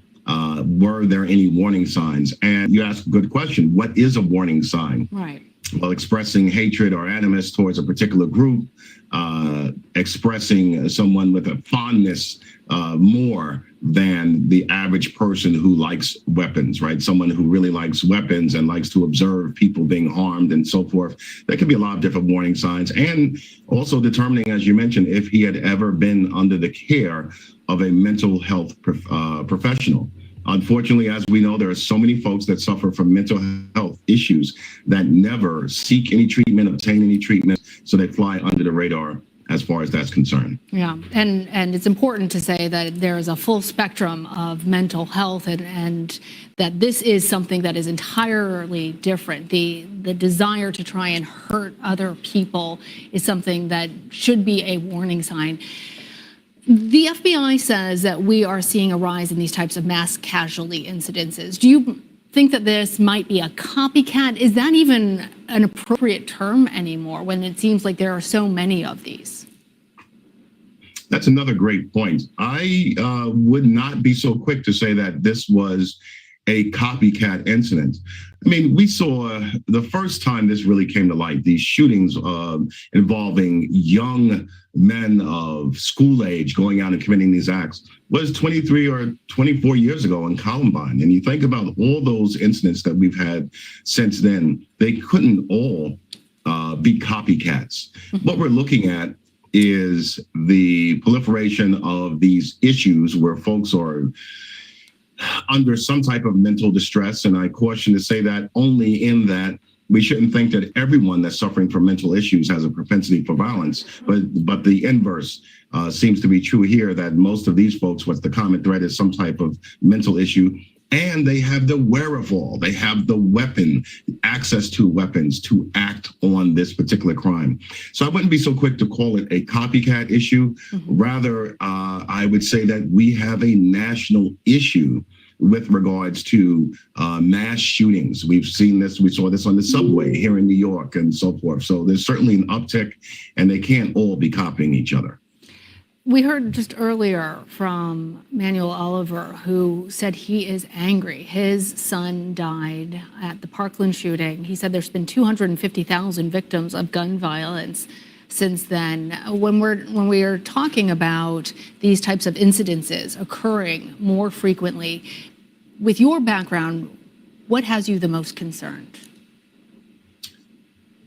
were there any warning signs? And you ask a good question. What is a warning sign? Right. Well, expressing hatred or animus towards a particular group, expressing someone with a fondness more than the average person who likes weapons, right? Someone who really likes weapons and likes to observe people being harmed and so forth. There could be a lot of different warning signs, and also determining, as you mentioned, if he had ever been under the care of a mental health professional. Unfortunately, as we know, there are so many folks that suffer from mental health issues that never seek any treatment, obtain any treatment, so they fly under the radar as far as that's concerned. Yeah, and it's important to say that there is a full spectrum of mental health, and that this is something that is entirely different. The desire to try and hurt other people is something that should be a warning sign. The FBI says that we are seeing a rise in these types of mass casualty incidences. Do you think that this might be a copycat? Is that even an appropriate term anymore when it seems like there are so many of these? That's another great point. I would not be so quick to say that this was a copycat incident. I mean, we saw the first time this really came to light, these shootings involving young men of school age going out and committing these acts, was 23 or 24 years ago in Columbine. And you think about all those incidents that we've had since then, they couldn't all be copycats. What we're looking at is the proliferation of these issues where folks are under some type of mental distress. And I caution to say that only in that we shouldn't think that everyone that's suffering from mental issues has a propensity for violence, but the inverse seems to be true here, that most of these folks, what's the common thread is some type of mental issue. and they have the wherewithal, they have the weapon, access to weapons to act on this particular crime. So I wouldn't be so quick to call it a copycat issue. Rather, I would say that we have a national issue with regards to mass shootings. We've seen this, we saw this on the subway here in New York and so forth. So there's certainly an uptick, and they can't all be copying each other. We heard just earlier from Manuel Oliver, who said he is angry. His son died at the Parkland shooting. He said there's been 250,000 victims of gun violence since then. When we are talking about these types of incidences occurring more frequently, with your background, what has you the most concerned?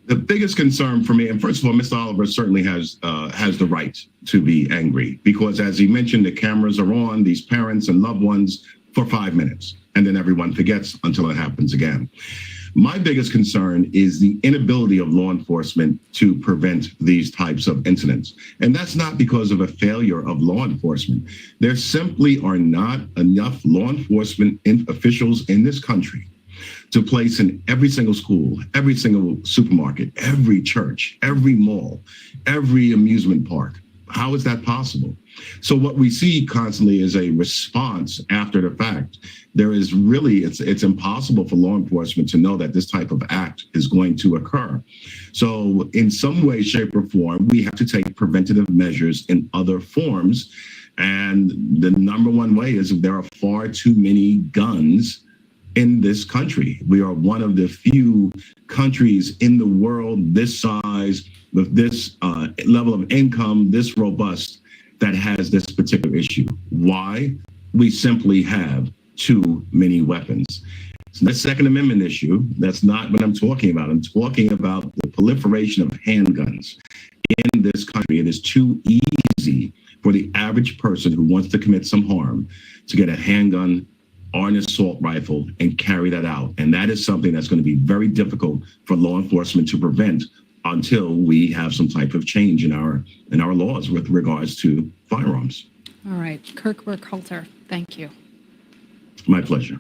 The biggest concern for me, and first of all, Mr. Oliver certainly has the right to be angry, because as he mentioned, the cameras are on these parents and loved ones for 5 minutes, and then everyone forgets until it happens again. My biggest concern is the inability of law enforcement to prevent these types of incidents. And that's not because of a failure of law enforcement. There simply are not enough law enforcement officials in this country to place in every single school, every single supermarket, every church, every mall, every amusement park. How is that possible? So what we see constantly is a response after the fact. There is really, it's impossible for law enforcement to know that this type of act is going to occur. So in some way, shape, or form, we have to take preventative measures in other forms. And the number one way is there are far too many guns in this country. We are one of the few countries in the world this size, with this level of income, this robust, that has this particular issue. Why? We simply have too many weapons. So the Second Amendment issue, that's not what I'm talking about. I'm talking about the proliferation of handguns in this country. It is too easy for the average person who wants to commit some harm to get a handgun or an assault rifle and carry that out. And that is something that's going to be very difficult for law enforcement to prevent until we have some type of change in our laws with regards to firearms. All right, Kirk Burkhalter, thank you. My pleasure.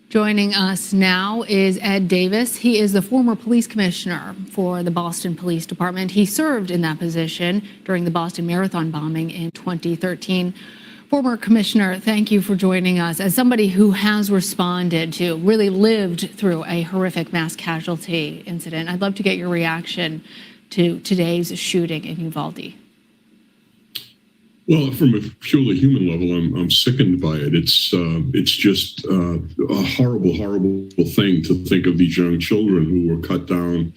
Joining us now is Ed Davis. He is the former police commissioner for the Boston Police Department. He served in that position during the Boston Marathon bombing in 2013. Former Commissioner, thank you for joining us. As somebody who has responded to, really lived through a horrific mass casualty incident, I'd love to get your reaction to today's shooting in Uvalde. Well, from a purely human level, I'm sickened by it. It's just a horrible, horrible thing to think of these young children who were cut down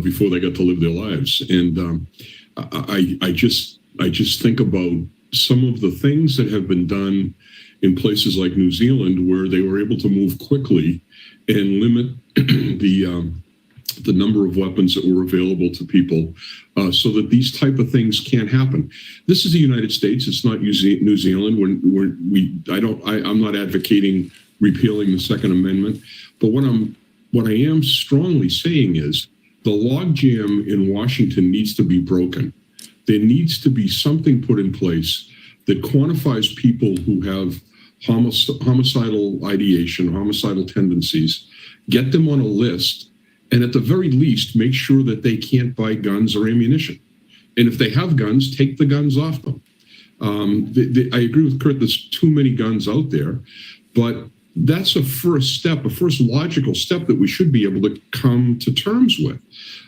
before they got to live their lives. And I just think about some of the things that have been done in places like New Zealand, where they were able to move quickly and limit the number of weapons that were available to people, so that these type of things can't happen. This is the United States. It's not New Zealand. I'm not advocating repealing the Second Amendment, but what I am strongly saying is the logjam in Washington needs to be broken. There needs to be something put in place that quantifies people who have homicidal ideation, homicidal tendencies, get them on a list, and at the very least, make sure that they can't buy guns or ammunition. And if they have guns, take the guns off them. I agree with Kurt, there's too many guns out there, but that's a first step, a first logical step that we should be able to come to terms with.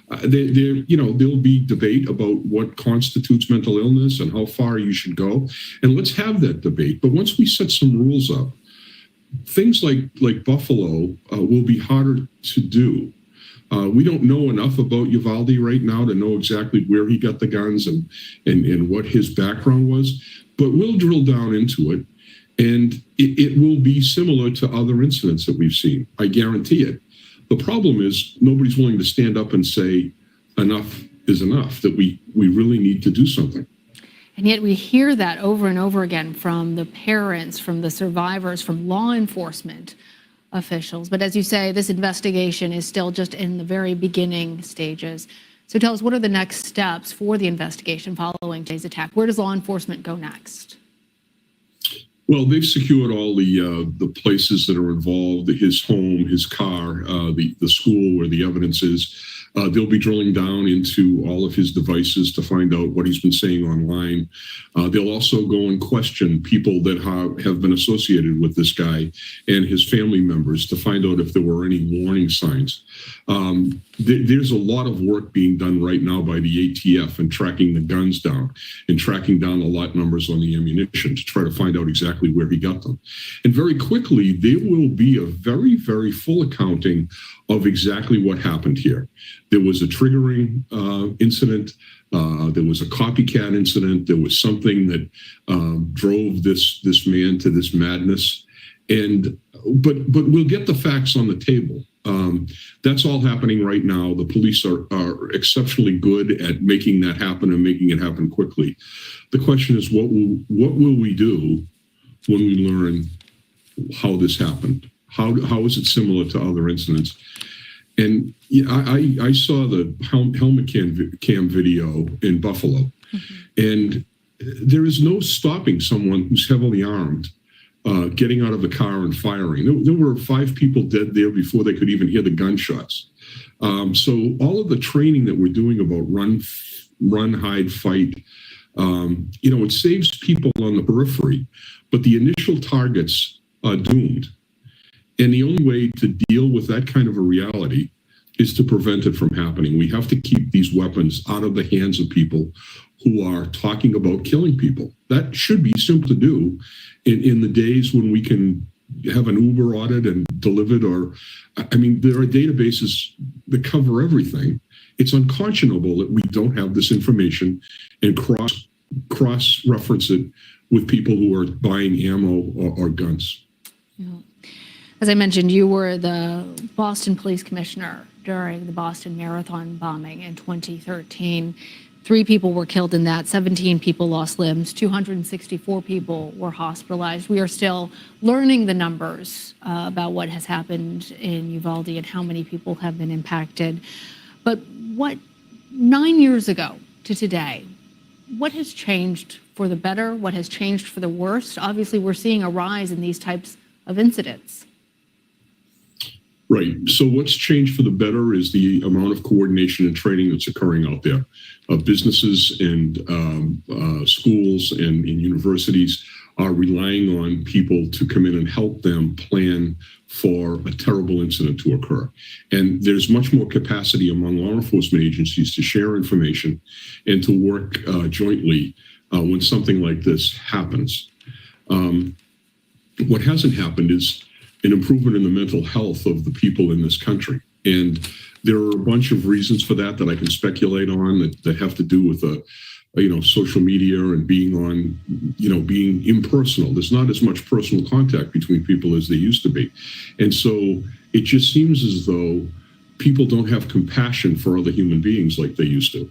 There'll be debate about what constitutes mental illness and how far you should go, and let's have that debate. But once we set some rules up, things like Buffalo will be harder to do. We don't know enough about Uvalde right now to know exactly where he got the guns and what his background was, but we'll drill down into it, and it will be similar to other incidents that we've seen. I guarantee it. The problem is nobody's willing to stand up and say enough is enough, that we really need to do something. And yet we hear that over and over again from the parents, from the survivors, from law enforcement officials. But as you say, this investigation is still just in the very beginning stages. So tell us, what are the next steps for the investigation following today's attack? Where does law enforcement go next? Well, they've secured all the places that are involved, his home, his car, the school where the evidence is. They'll be drilling down into all of his devices to find out what he's been saying online. They'll also go and question people that have been associated with this guy and his family members to find out if there were any warning signs. There's a lot of work being done right now by the ATF in tracking the guns down and tracking down the lot numbers on the ammunition to try to find out exactly where he got them. And very quickly, there will be a very, very full accounting of exactly what happened here. There was a triggering incident. There was a copycat incident. There was something that drove this man to this madness. But we'll get the facts on the table. That's all happening right now. The police are exceptionally good at making that happen and making it happen quickly. The question is, what will we do when we learn how this happened? How is it similar to other incidents? And I saw the helmet cam video in Buffalo, and there is no stopping someone who's heavily armed getting out of the car and firing. There were 5 people dead there before they could even hear the gunshots. So all of the training that we're doing about run, hide, fight, it saves people on the periphery, but the initial targets are doomed. And the only way to deal with that kind of a reality is to prevent it from happening. We have to keep these weapons out of the hands of people who are talking about killing people. That should be simple to do in the days when we can have an Uber audit and delivered, there are databases that cover everything. It's unconscionable that we don't have this information and cross-reference it with people who are buying ammo or guns. Yeah. As I mentioned, you were the Boston Police Commissioner during the Boston Marathon bombing in 2013. 3 people were killed in that, 17 people lost limbs, 264 people were hospitalized. We are still learning the numbers about what has happened in Uvalde and how many people have been impacted. But 9 years ago to today, what has changed for the better? What has changed for the worst? Obviously, we're seeing a rise in these types of incidents. Right. So what's changed for the better is the amount of coordination and training that's occurring out there. Businesses and schools and universities are relying on people to come in and help them plan for a terrible incident to occur. And there's much more capacity among law enforcement agencies to share information and to work jointly when something like this happens. What hasn't happened is an improvement in the mental health of the people in this country. And there are a bunch of reasons for that I can speculate on that have to do with social media and being impersonal. There's not as much personal contact between people as there used to be. And so it just seems as though people don't have compassion for other human beings like they used to.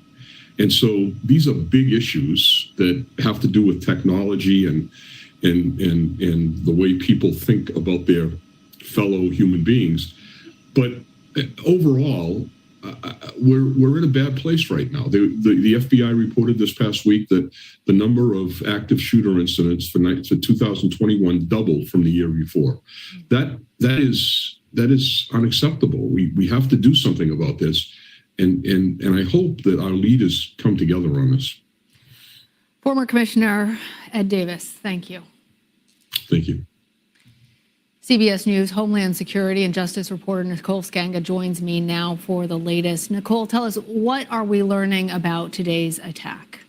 And so these are big issues that have to do with technology and the way people think about their fellow human beings. But overall, we're in a bad place right now. The FBI reported this past week that the number of active shooter incidents for 2021 doubled from the year before. That is unacceptable. We have to do something about this, and I hope that our leaders come together on this. Former Commissioner Ed Davis, thank you. Thank you. CBS News Homeland Security and Justice reporter Nicole Skanga joins me now for the latest. Nicole, tell us, what are we learning about today's attack?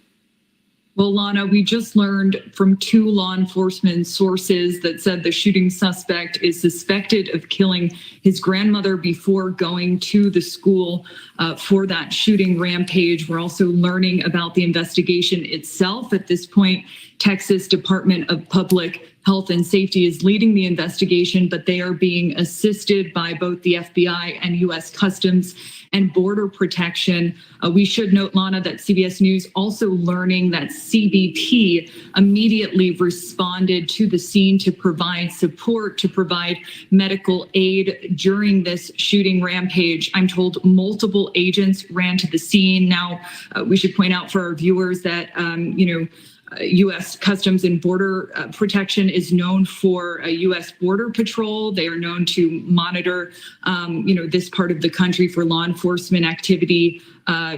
Well, Lana, we just learned from 2 law enforcement sources that said the shooting suspect is suspected of killing his grandmother before going to the school for that shooting rampage. We're also learning about the investigation itself. At this point, Texas Department of Public Health and Safety is leading the investigation, but they are being assisted by both the FBI and U.S. Customs and Border Protection. We should note, Lana, that CBS News also learning that CBP immediately responded to the scene to provide support, to provide medical aid during this shooting rampage. I'm told multiple agents ran to the scene. Now, we should point out for our viewers that, U.S. Customs and Border Protection is known for U.S. Border Patrol. They are known to monitor, this part of the country for law enforcement activity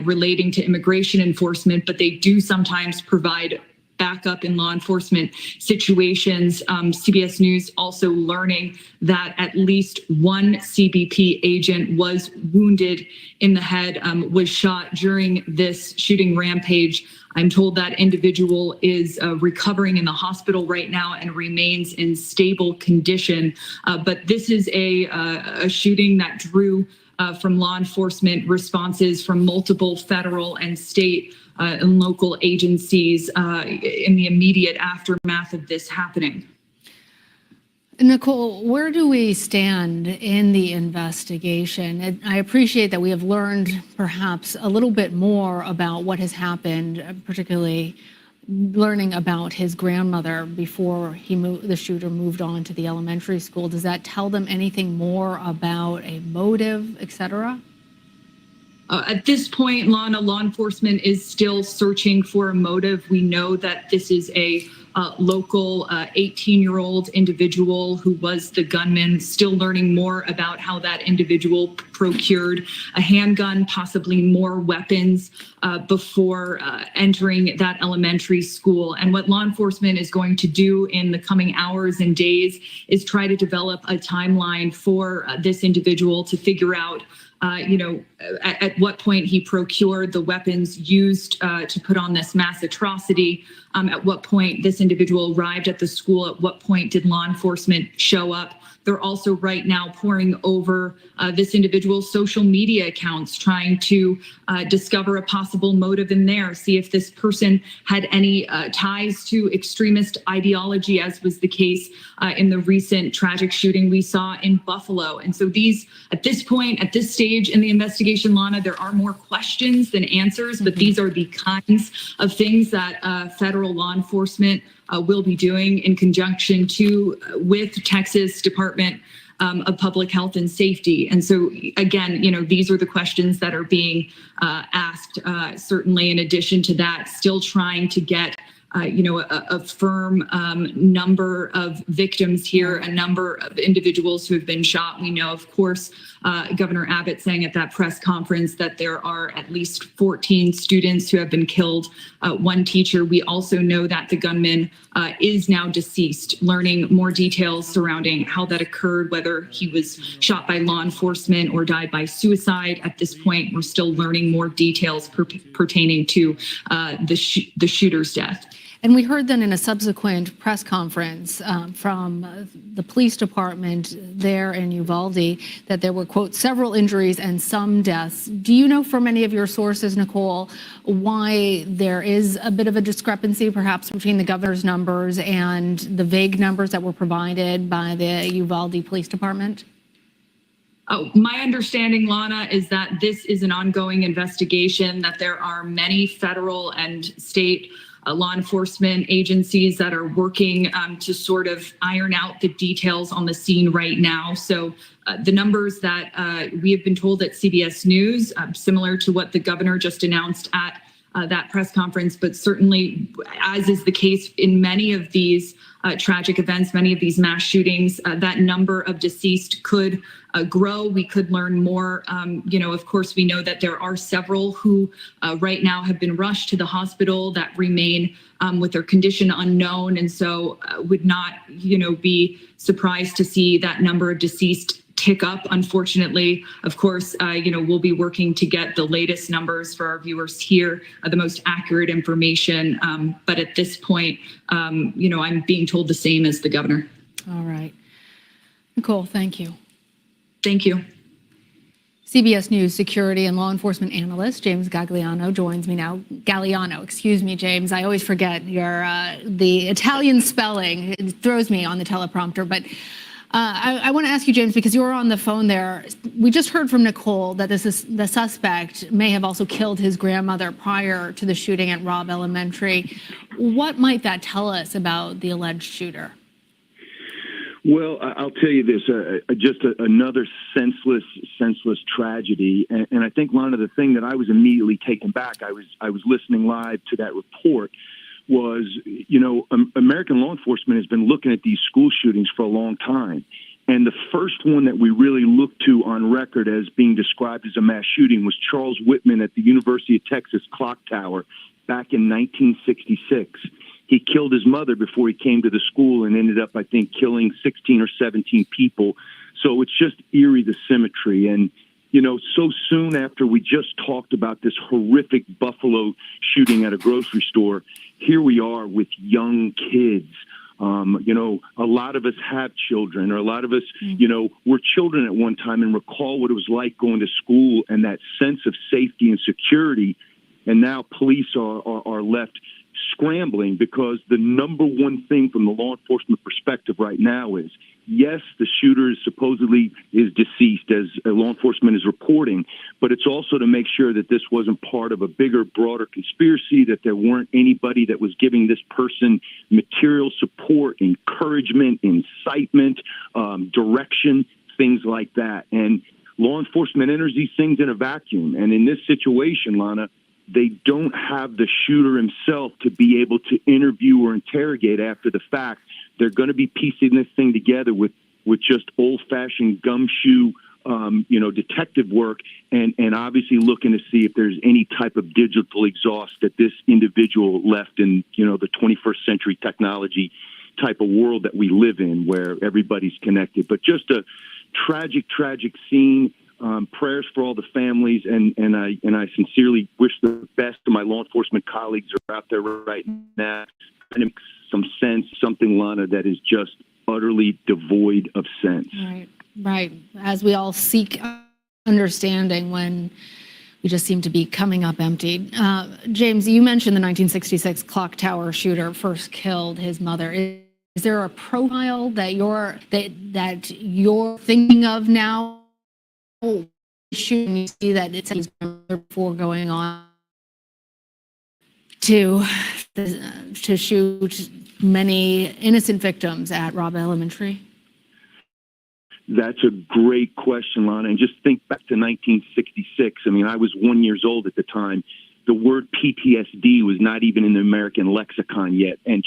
relating to immigration enforcement, but they do sometimes provide backup in law enforcement situations. CBS News also learning that at least one CBP agent was wounded in the head, was shot during this shooting rampage. I'm told that individual is recovering in the hospital right now and remains in stable condition. But this is a shooting that drew from law enforcement responses from multiple federal and state and local agencies in the immediate aftermath of this happening. Nicole, where do we stand in the investigation? And I appreciate that we have learned perhaps a little bit more about what has happened, particularly learning about his grandmother before the shooter moved on to the elementary school. Does that tell them anything more about a motive, et cetera? At this point, Lana, law enforcement is still searching for a motive. We know that this is a local 18-year-old individual who was the gunman, still learning more about how that individual procured a handgun, possibly more weapons before entering that elementary school. And what law enforcement is going to do in the coming hours and days is try to develop a timeline for this individual to figure out at what point he procured the weapons used to put on this mass atrocity, at what point this individual arrived at the school, at what point did law enforcement show up. They're also right now poring over this individual's social media accounts, trying to discover a possible motive in there, see if this person had any ties to extremist ideology, as was the case in the recent tragic shooting we saw in Buffalo. And so at this point, at this stage in the investigation, Lana, there are more questions than answers, but these are the kinds of things that federal law enforcement will be doing in conjunction with Texas Department of Public Health and Safety. And so, again, these are the questions that are being asked. Certainly, in addition to that, still trying to get a firm number of victims here, a number of individuals who have been shot. We know, of course, Governor Abbott saying at that press conference that there are at least 14 students who have been killed, one teacher. We also know that the gunman is now deceased, learning more details surrounding how that occurred, whether he was shot by law enforcement or died by suicide. At this point, we're still learning more details pertaining to the shooter's death. And we heard then in a subsequent press conference from the police department there in Uvalde that there were, quote, several injuries and some deaths. Do you know from any of your sources, Nicole, why there is a bit of a discrepancy perhaps between the governor's numbers and the vague numbers that were provided by the Uvalde Police Department? My understanding, Lana, is that this is an ongoing investigation, that there are many federal and state law enforcement agencies that are working to sort of iron out the details on the scene right now. So the numbers that we have been told at CBS News, similar to what the governor just announced at that press conference, but certainly, as is the case in many of these tragic events, many of these mass shootings, that number of deceased could grow. We could learn more. Of course, we know that there are several who right now have been rushed to the hospital that remain with their condition unknown. And so would not, be surprised to see that number of deceased tick up. Unfortunately, of course, we'll be working to get the latest numbers for our viewers here, the most accurate information. But at this point, I'm being told the same as the governor. All right. Nicole, thank you. Thank you. CBS News security and law enforcement analyst James Gagliano joins me now. Galliano, excuse me, James. I always forget the Italian spelling. It throws me on the teleprompter. But I want to ask you, James, because you were on the phone there. We just heard from Nicole that the suspect may have also killed his grandmother prior to the shooting at Robb Elementary. What might that tell us about the alleged shooter? Well, I'll tell you this, just another senseless tragedy. And I think, Lana, the thing that I was immediately taken back, I was listening live to that report was, American law enforcement has been looking at these school shootings for a long time. And the first one that we really looked to on record as being described as a mass shooting was Charles Whitman at the University of Texas Clock Tower back in 1966. He killed his mother before he came to the school and ended up, I think, killing 16 or 17 people. So it's just eerie, the symmetry. And, so soon after we just talked about this horrific Buffalo shooting at a grocery store, here we are with young kids. A lot of us have children, or a lot of us, were children at one time and recall what it was like going to school and that sense of safety and security. And now police are left scrambling because the number one thing from the law enforcement perspective right now is, yes, the shooter supposedly is deceased, as law enforcement is reporting, but it's also to make sure that this wasn't part of a bigger, broader conspiracy, that there weren't anybody that was giving this person material support, encouragement, incitement, direction, things like that. And law enforcement enters these things in a vacuum. And in this situation, Lana, they don't have the shooter himself to be able to interview or interrogate after the fact. They're going to be piecing this thing together with just old-fashioned gumshoe, detective work, and obviously looking to see if there's any type of digital exhaust that this individual left in, the 21st century technology type of world that we live in, where everybody's connected. But just a tragic, tragic scene. Prayers for all the families, and I sincerely wish the best to my law enforcement colleagues who are out there right now, trying to make some sense, something, Lana, that is just utterly devoid of sense. Right. As we all seek understanding when we just seem to be coming up empty. James, you mentioned the 1966 clock tower shooter first killed his mother. Is there a profile that you're thinking of now? Shooting, you see that it's before going on to shoot many innocent victims at Robb Elementary? That's a great question, Lana. And just think back to 1966. I mean, I was 1 year old at the time. The word PTSD was not even in the American lexicon yet. And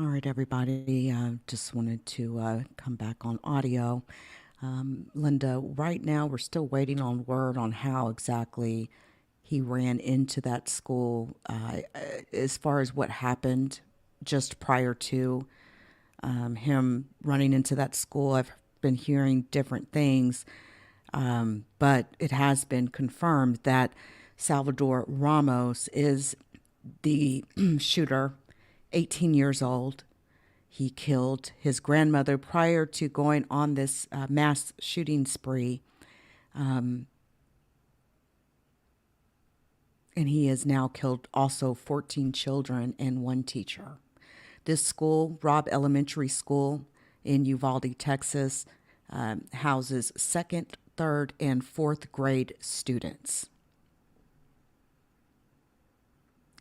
All right, everybody. Just wanted to come back on audio. Linda, right now we're still waiting on word on how exactly he ran into that school. As far as what happened just prior to him running into that school, I've been hearing different things, but it has been confirmed that Salvador Ramos is the shooter. 18 years old. He killed his grandmother prior to going on this mass shooting spree. And he has now killed also 14 children and one teacher. This school, Robb Elementary School in Uvalde, Texas, houses 2nd, 3rd, and 4th grade students.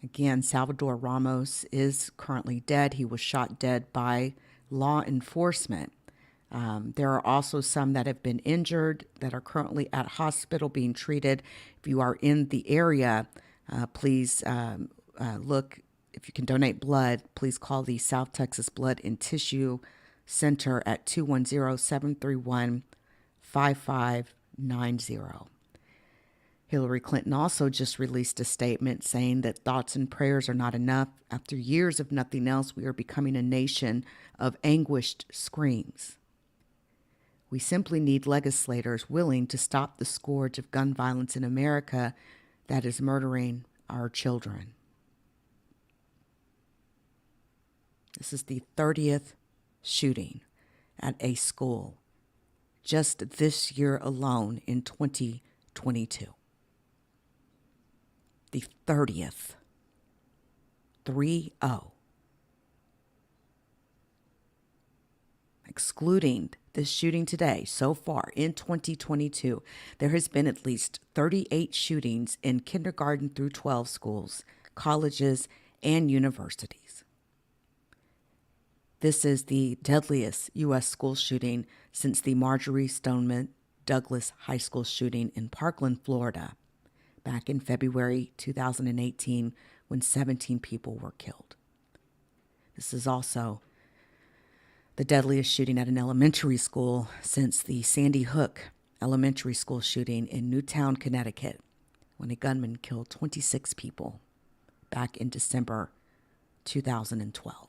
Again, Salvador Ramos is currently dead. He was shot dead by law enforcement. There are also some that have been injured that are currently at hospital being treated. If you are in the area, please look. If you can donate blood, please call the South Texas Blood and Tissue Center at 210-731-5590. Hillary Clinton also just released a statement saying that thoughts and prayers are not enough. After years of nothing else, we are becoming a nation of anguished screams. We simply need legislators willing to stop the scourge of gun violence in America that is murdering our children. This is the 30th shooting at a school just this year alone in 2022. The 30th. 3-0. Excluding this shooting today, so far in 2022, there has been at least 38 shootings in kindergarten through 12 schools, colleges, and universities. This is the deadliest U.S. school shooting since the Marjorie Stoneman Douglas High School shooting in Parkland, Florida, back in February 2018 when 17 people were killed. This is also the deadliest shooting at an elementary school since the Sandy Hook Elementary School shooting in Newtown, Connecticut, when a gunman killed 26 people back in December 2012.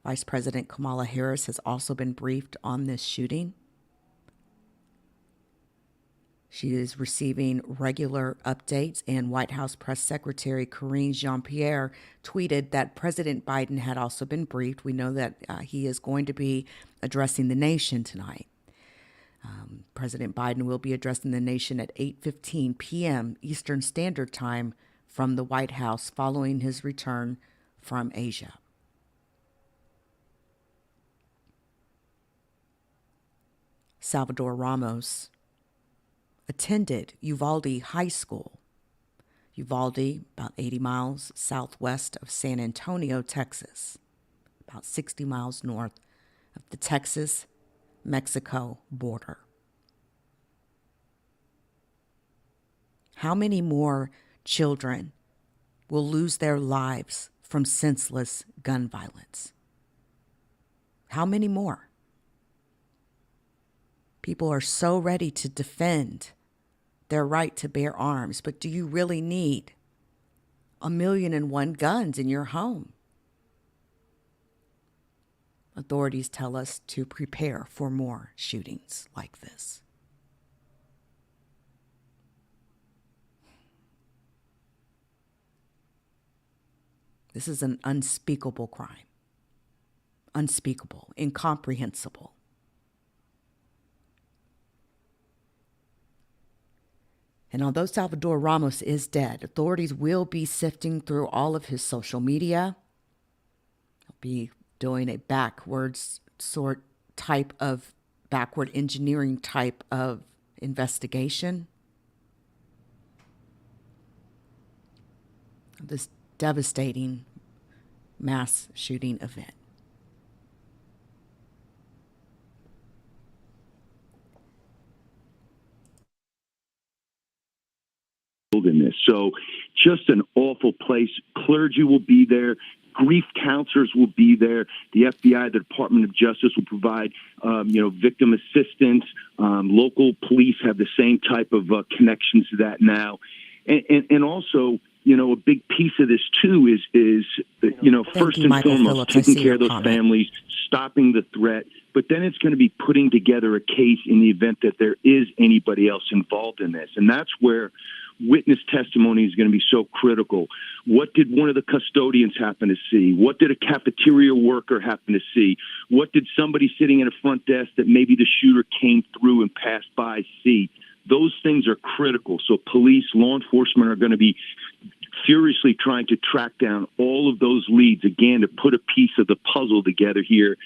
Vice President Kamala Harris has also been briefed on this shooting. She is receiving regular updates, and White House Press Secretary Karine Jean-Pierre tweeted that President Biden had also been briefed. We know that he is going to be addressing the nation tonight. President Biden will be addressing the nation at 8:15 p.m. Eastern Standard Time from the White House following his return from Asia. Salvador Ramos attended Uvalde High School. Uvalde, about 80 miles southwest of San Antonio, Texas, about 60 miles north of the Texas-Mexico border. How many more children will lose their lives from senseless gun violence? How many more? People are so ready to defend their right to bear arms, but do you really need 1,000,001 guns in your home? Authorities tell us to prepare for more shootings like this. This is an unspeakable crime. Unspeakable, incomprehensible. And although Salvador Ramos is dead, authorities will be sifting through all of his social media. They'll be doing a backward engineering type of investigation. This devastating mass shooting event. In this. So just an awful place. Clergy will be there. Grief counselors will be there. The FBI, the Department of Justice will provide, victim assistance. Local police have the same type of connections to that now. And also, a big piece of this too is first and foremost, taking care of those families, stopping the threat. But then it's going to be putting together a case in the event that there is anybody else involved in this. And that's where witness testimony is going to be so critical. What did one of the custodians happen to see? What did a cafeteria worker happen to see? What did somebody sitting at a front desk that maybe the shooter came through and passed by see? Those things are critical. So police, law enforcement are going to be furiously trying to track down all of those leads, again, to put a piece of the puzzle together here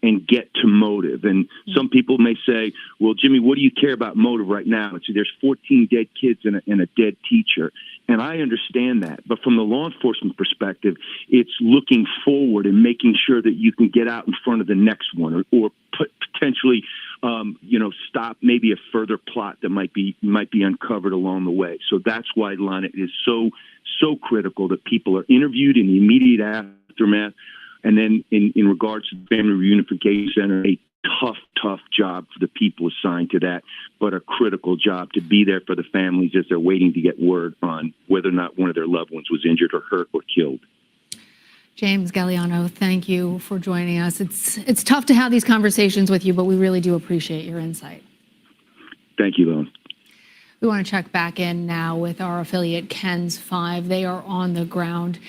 and get to motive. And some people may say, well, Jimmy, what do you care about motive right now? It's, there's 14 dead kids and a dead teacher. And I understand that. But from the law enforcement perspective, it's looking forward and making sure that you can get out in front of the next one or potentially, stop maybe a further plot that might be uncovered along the way. So that's why, Lana, it is so critical that people are interviewed in the immediate aftermath. And then in regards to the Family Reunification Center, a tough job for the people assigned to that, but a critical job to be there for the families as they're waiting to get word on whether or not one of their loved ones was injured or hurt or killed. James Galliano, thank you for joining us. It's tough to have these conversations with you, but we really do appreciate your insight. Thank you, Lon. We want to check back in now with our affiliate KENS 5. They are on the ground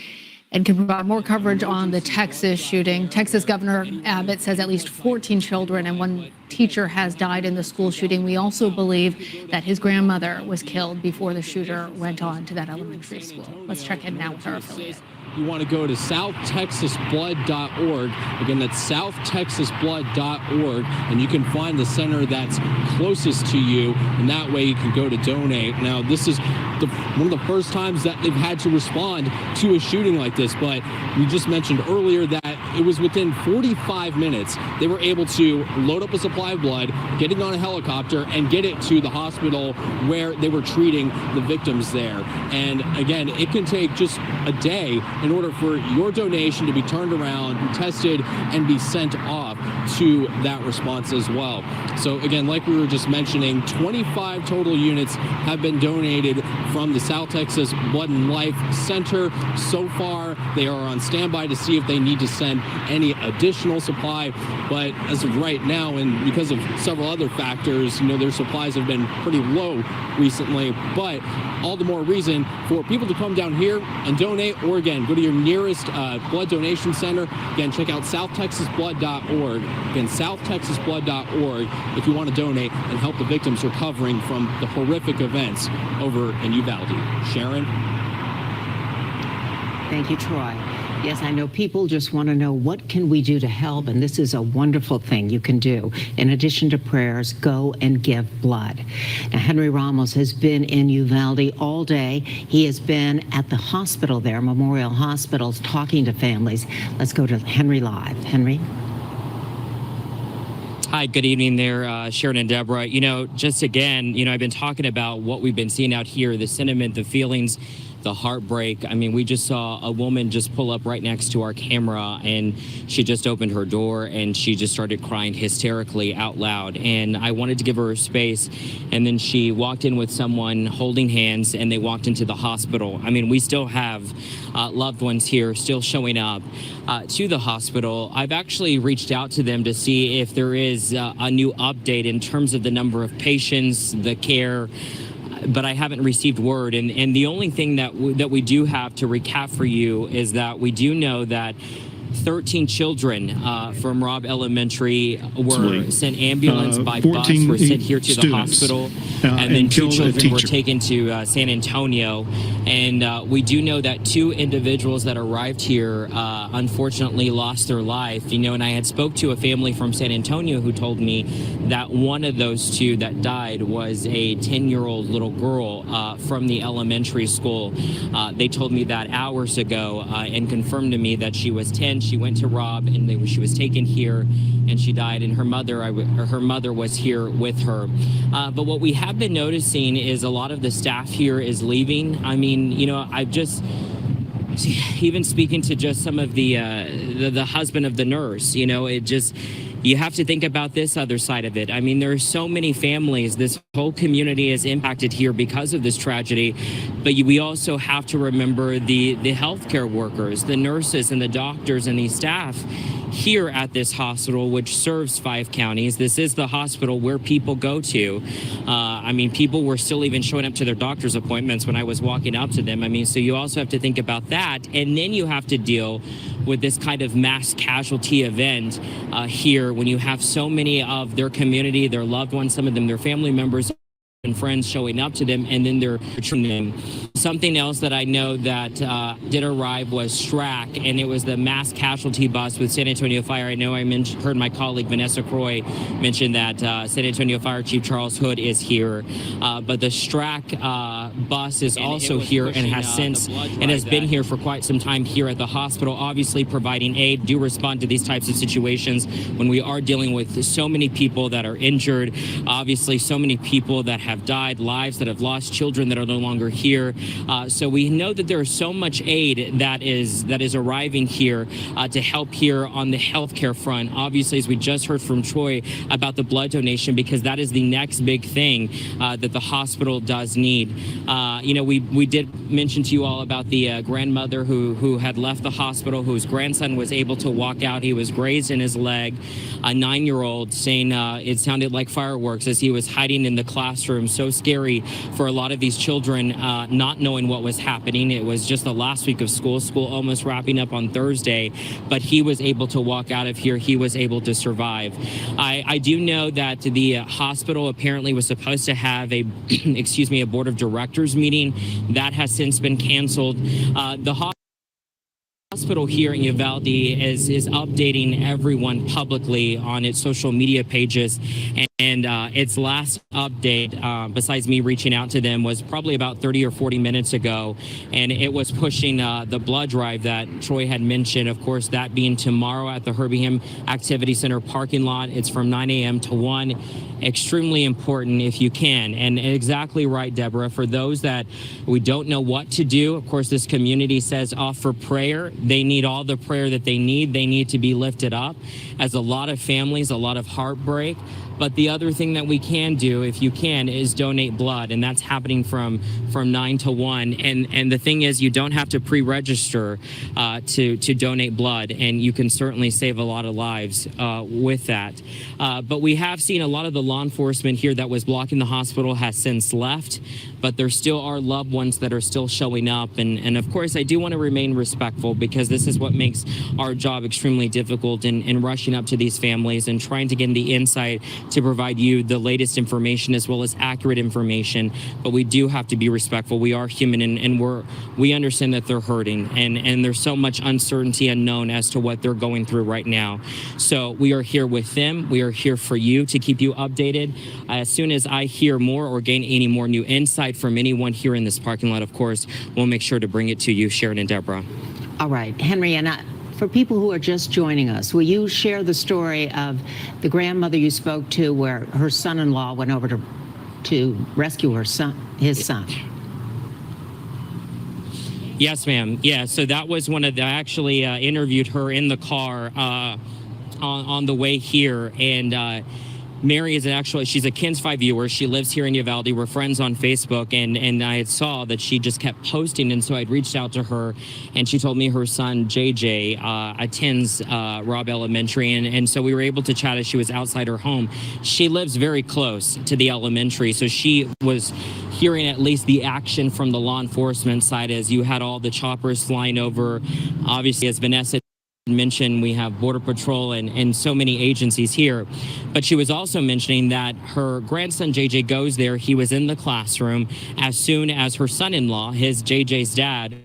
and can provide more coverage on the Texas shooting. Texas Governor Abbott says at least 14 children and one teacher has died in the school shooting. We also believe that his grandmother was killed before the shooter went on to that elementary school. Let's check in now with our affiliate. you want to go to southtexasblood.org. Again, that's southtexasblood.org, and you can find the center that's closest to you, and that way you can go to donate. Now, this is one of the first times that they've had to respond to a shooting like this, but we just mentioned earlier that it was within 45 minutes they were able to load up a supply of blood, get it on a helicopter, and get it to the hospital where they were treating the victims there. And again, it can take just a day in order for your donation to be turned around, tested, and be sent off to that response as well. So again, like we were just mentioning, 25 total units have been donated from the South Texas Blood and Life Center. So far, they are on standby to see if they need to send any additional supply. But as of right now, and because of several other factors, their supplies have been pretty low recently. But all the more reason for people to come down here and donate, or again, go to your nearest blood donation center. Again, check out southtexasblood.org. Again, southtexasblood.org if you want to donate and help the victims recovering from the horrific events over in Uvalde. Sharon? Thank you, Troy. Yes, I know people just want to know, what can we do to help? And this is a wonderful thing you can do. In addition to prayers, go and give blood. Now, Henry Ramos has been in Uvalde all day. He has been at the hospital there, Memorial Hospital, talking to families. Let's go to Henry live. Henry? Hi, good evening there, Sharon and Deborah. Just again, I've been talking about what we've been seeing out here, the sentiment, the feelings, the heartbreak. I mean, we just saw a woman just pull up right next to our camera, and she just opened her door and she just started crying hysterically out loud. And I wanted to give her space. And then she walked in with someone holding hands, and they walked into the hospital. I mean, we still have loved ones here still showing up to the hospital. I've actually reached out to them to see if there is a new update in terms of the number of patients, the care, but I haven't received word. And the only thing that we do have to recap for you is that we do know that 13 children from Robb Elementary were sent ambulance by bus, were sent here to the hospital, and then 2 children were taken to San Antonio. And we do know that 2 individuals that arrived here unfortunately lost their life. And I had spoke to a family from San Antonio who told me that one of those 2 that died was a 10-year-old little girl from the elementary school. They told me that hours ago and confirmed to me that she was 10. She went to Robb, and she was taken here, and she died. And her mother was here with her. But what we have been noticing is a lot of the staff here is leaving. I mean, I've just even speaking to just some of the husband of the nurse. You have to think about this other side of it. I mean, there are so many families. This whole community is impacted here because of this tragedy. But we also have to remember the healthcare workers, the nurses and the doctors and the staff here at this hospital, which serves 5 counties. This is the hospital where people go to. I mean, people were still even showing up to their doctor's appointments when I was walking up to them. I mean, so you also have to think about that. And then you have to deal with this kind of mass casualty event here when you have so many of their community, their loved ones, some of them their family members and friends showing up to them, and then they're treating them. Something else that I know that did arrive was STRAC, and it was the mass casualty bus with San Antonio Fire. I know I heard my colleague Vanessa Croy mention that San Antonio Fire Chief Charles Hood is here, but the STRAC bus is also here and has since and has been here for quite some time here at the hospital, obviously providing aid. Do respond to these types of situations when we are dealing with so many people that are injured, obviously so many people that have died, lives that have lost, children that are no longer here. So we know that there is so much aid that is arriving here to help here on the healthcare front. Obviously, as we just heard from Troy about the blood donation, because that is the next big thing that the hospital does need. We did mention to you all about the grandmother who had left the hospital, whose grandson was able to walk out. He was grazed in his leg. A 9-year-old saying it sounded like fireworks as he was hiding in the classroom. So scary for a lot of these children not knowing what was happening. It was just the last week of school almost wrapping up on Thursday, but he was able to walk out of here. He was able to survive. I do know that the hospital apparently was supposed to have a board of directors meeting. That has since been canceled. The hospital here in Uvalde is updating everyone publicly on its social media pages, and its last update, besides me reaching out to them, was probably about 30 or 40 minutes ago, and it was pushing the blood drive that Troy had mentioned. Of course, that being tomorrow at the Herbingham Activity Center parking lot. It's from 9 a.m. to 1. Extremely important if you can. And exactly right, Deborah. For those that we don't know what to do, of course, this community says offer prayer. They need all the prayer that they need. They need to be lifted up, as a lot of families, a lot of heartbreak. But the other thing that we can do, if you can, is donate blood, and that's happening from 9 to 1. And the thing is, you don't have to pre-register to donate blood, and you can certainly save a lot of lives with that. But we have seen a lot of the law enforcement here that was blocking the hospital has since left, but there still are loved ones that are still showing up. And of course, I do want to remain respectful, because this is what makes our job extremely difficult in rushing up to these families and trying to get the insight to provide you the latest information as well as accurate information. But we do have to be respectful. We are human, and we understand that they're hurting, and there's so much uncertainty unknown as to what they're going through right now. So we are here with them. We are here for you to keep you updated. As soon as I hear more or gain any more new insight from anyone here in this parking lot, of course, we'll make sure to bring it to you, Sharon and Deborah. All right, Henry, and for people who are just joining us, will you share the story of the grandmother you spoke to, where her son-in-law went over to rescue his son? Yes, ma'am. Yeah, so that was one of the, I actually interviewed her in the car on the way here, and Mary is she's a KINS 5 viewer. She lives here in Uvalde. We're friends on Facebook, and I saw that she just kept posting, and so I'd reached out to her, and she told me her son, JJ, attends Robb Elementary, and so we were able to chat as she was outside her home. She lives very close to the elementary, so she was hearing at least the action from the law enforcement side as you had all the choppers flying over. Obviously, as Vanessa mentioned, we have Border Patrol and so many agencies here. But she was also mentioning that her grandson JJ goes there. He was in the classroom. As soon as her son-in-law, JJ's dad,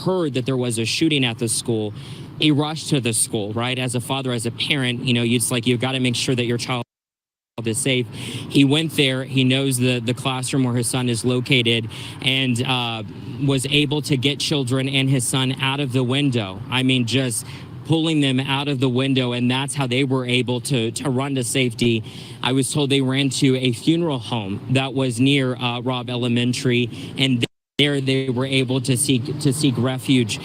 heard that there was a shooting at the school, he rushed to the school, right? As a father, as a parent, you've got to make sure that your child is safe. He went there. He knows the classroom where his son is located, and was able to get children and his son out of the window. I mean, just pulling them out of the window, and that's how they were able to run to safety. I was told they ran to a funeral home that was near Robb Elementary, and there they were able to seek refuge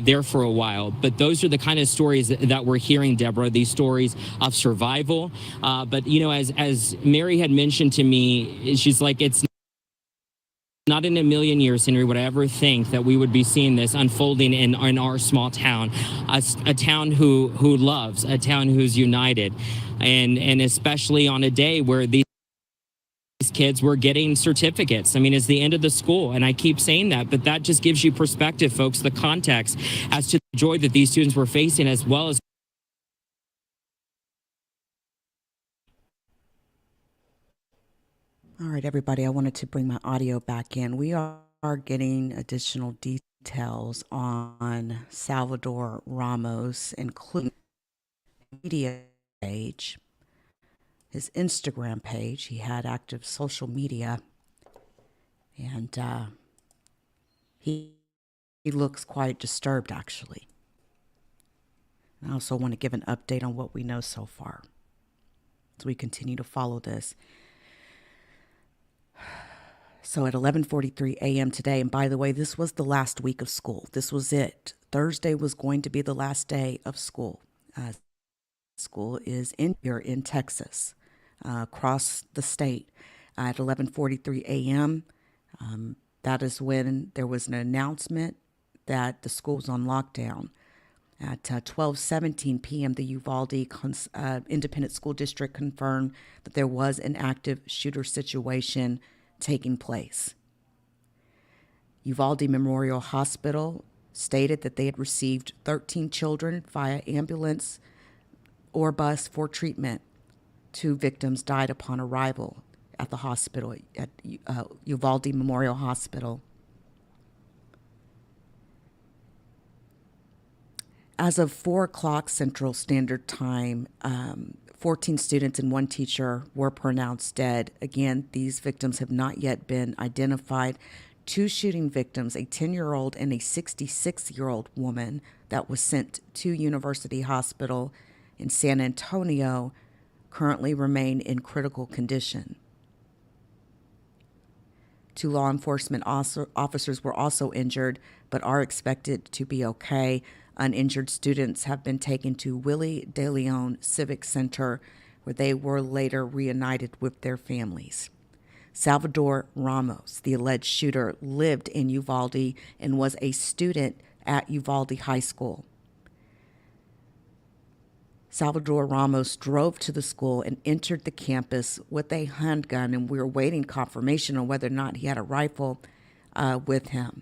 there for a while. But those are the kind of stories that we're hearing, Deborah, these stories of survival. But, as Mary had mentioned to me, she's like, it's not in a million years, Henry, would I ever think that we would be seeing this unfolding in our small town, a town who loves, a town who's united, and especially on a day where these kids were getting certificates. I mean, it's the end of the school, and I keep saying that, but that just gives you perspective, folks, the context as to the joy that these students were facing, as well as All right, everybody, I wanted to bring my audio back in. We are getting additional details on Salvador Ramos, including media page, his Instagram page. He had active social media, and he looks quite disturbed, actually. I also want to give an update on what we know so far as we continue to follow this. So at 11:43 a.m. today, and by the way, this was the last week of school. This was it. Thursday was going to be the last day of school. School is here in Texas, across the state. At 11:43 a.m., that is when there was an announcement that the school was on lockdown. At 12:17 p.m., the Uvalde Independent School District confirmed that there was an active shooter situation taking place. Uvalde Memorial Hospital stated that they had received 13 children via ambulance or bus for treatment. 2 victims died upon arrival at the hospital, at Uvalde Memorial Hospital. As of 4 o'clock Central Standard Time, 14 students and 1 teacher were pronounced dead. Again, these victims have not yet been identified. 2 shooting victims, a 10-year-old and a 66-year-old woman that was sent to University Hospital in San Antonio, currently remain in critical condition. 2 law enforcement officers were also injured, but are expected to be okay. Uninjured students have been taken to Willie De Leon Civic Center, where they were later reunited with their families. Salvador Ramos, the alleged shooter, lived in Uvalde and was a student at Uvalde High School. Salvador Ramos drove to the school and entered the campus with a handgun, and we were waiting confirmation on whether or not he had a rifle with him.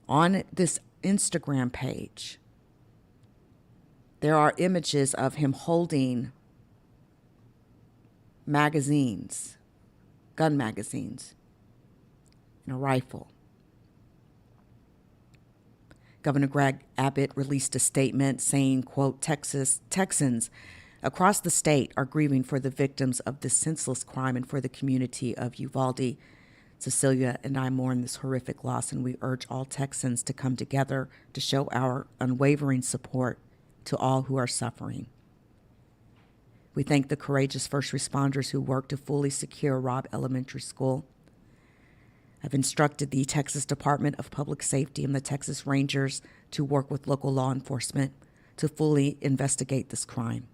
On this Instagram page, there are images of him holding magazines, gun magazines, and a rifle. Governor Greg Abbott released a statement saying, quote, Texans across the state are grieving for the victims of this senseless crime and for the community of Uvalde. Cecilia and I mourn this horrific loss, and we urge all Texans to come together to show our unwavering support to all who are suffering. We thank the courageous first responders who worked to fully secure Robb Elementary School. I've instructed the Texas Department of Public Safety and the Texas Rangers to work with local law enforcement to fully investigate this crime.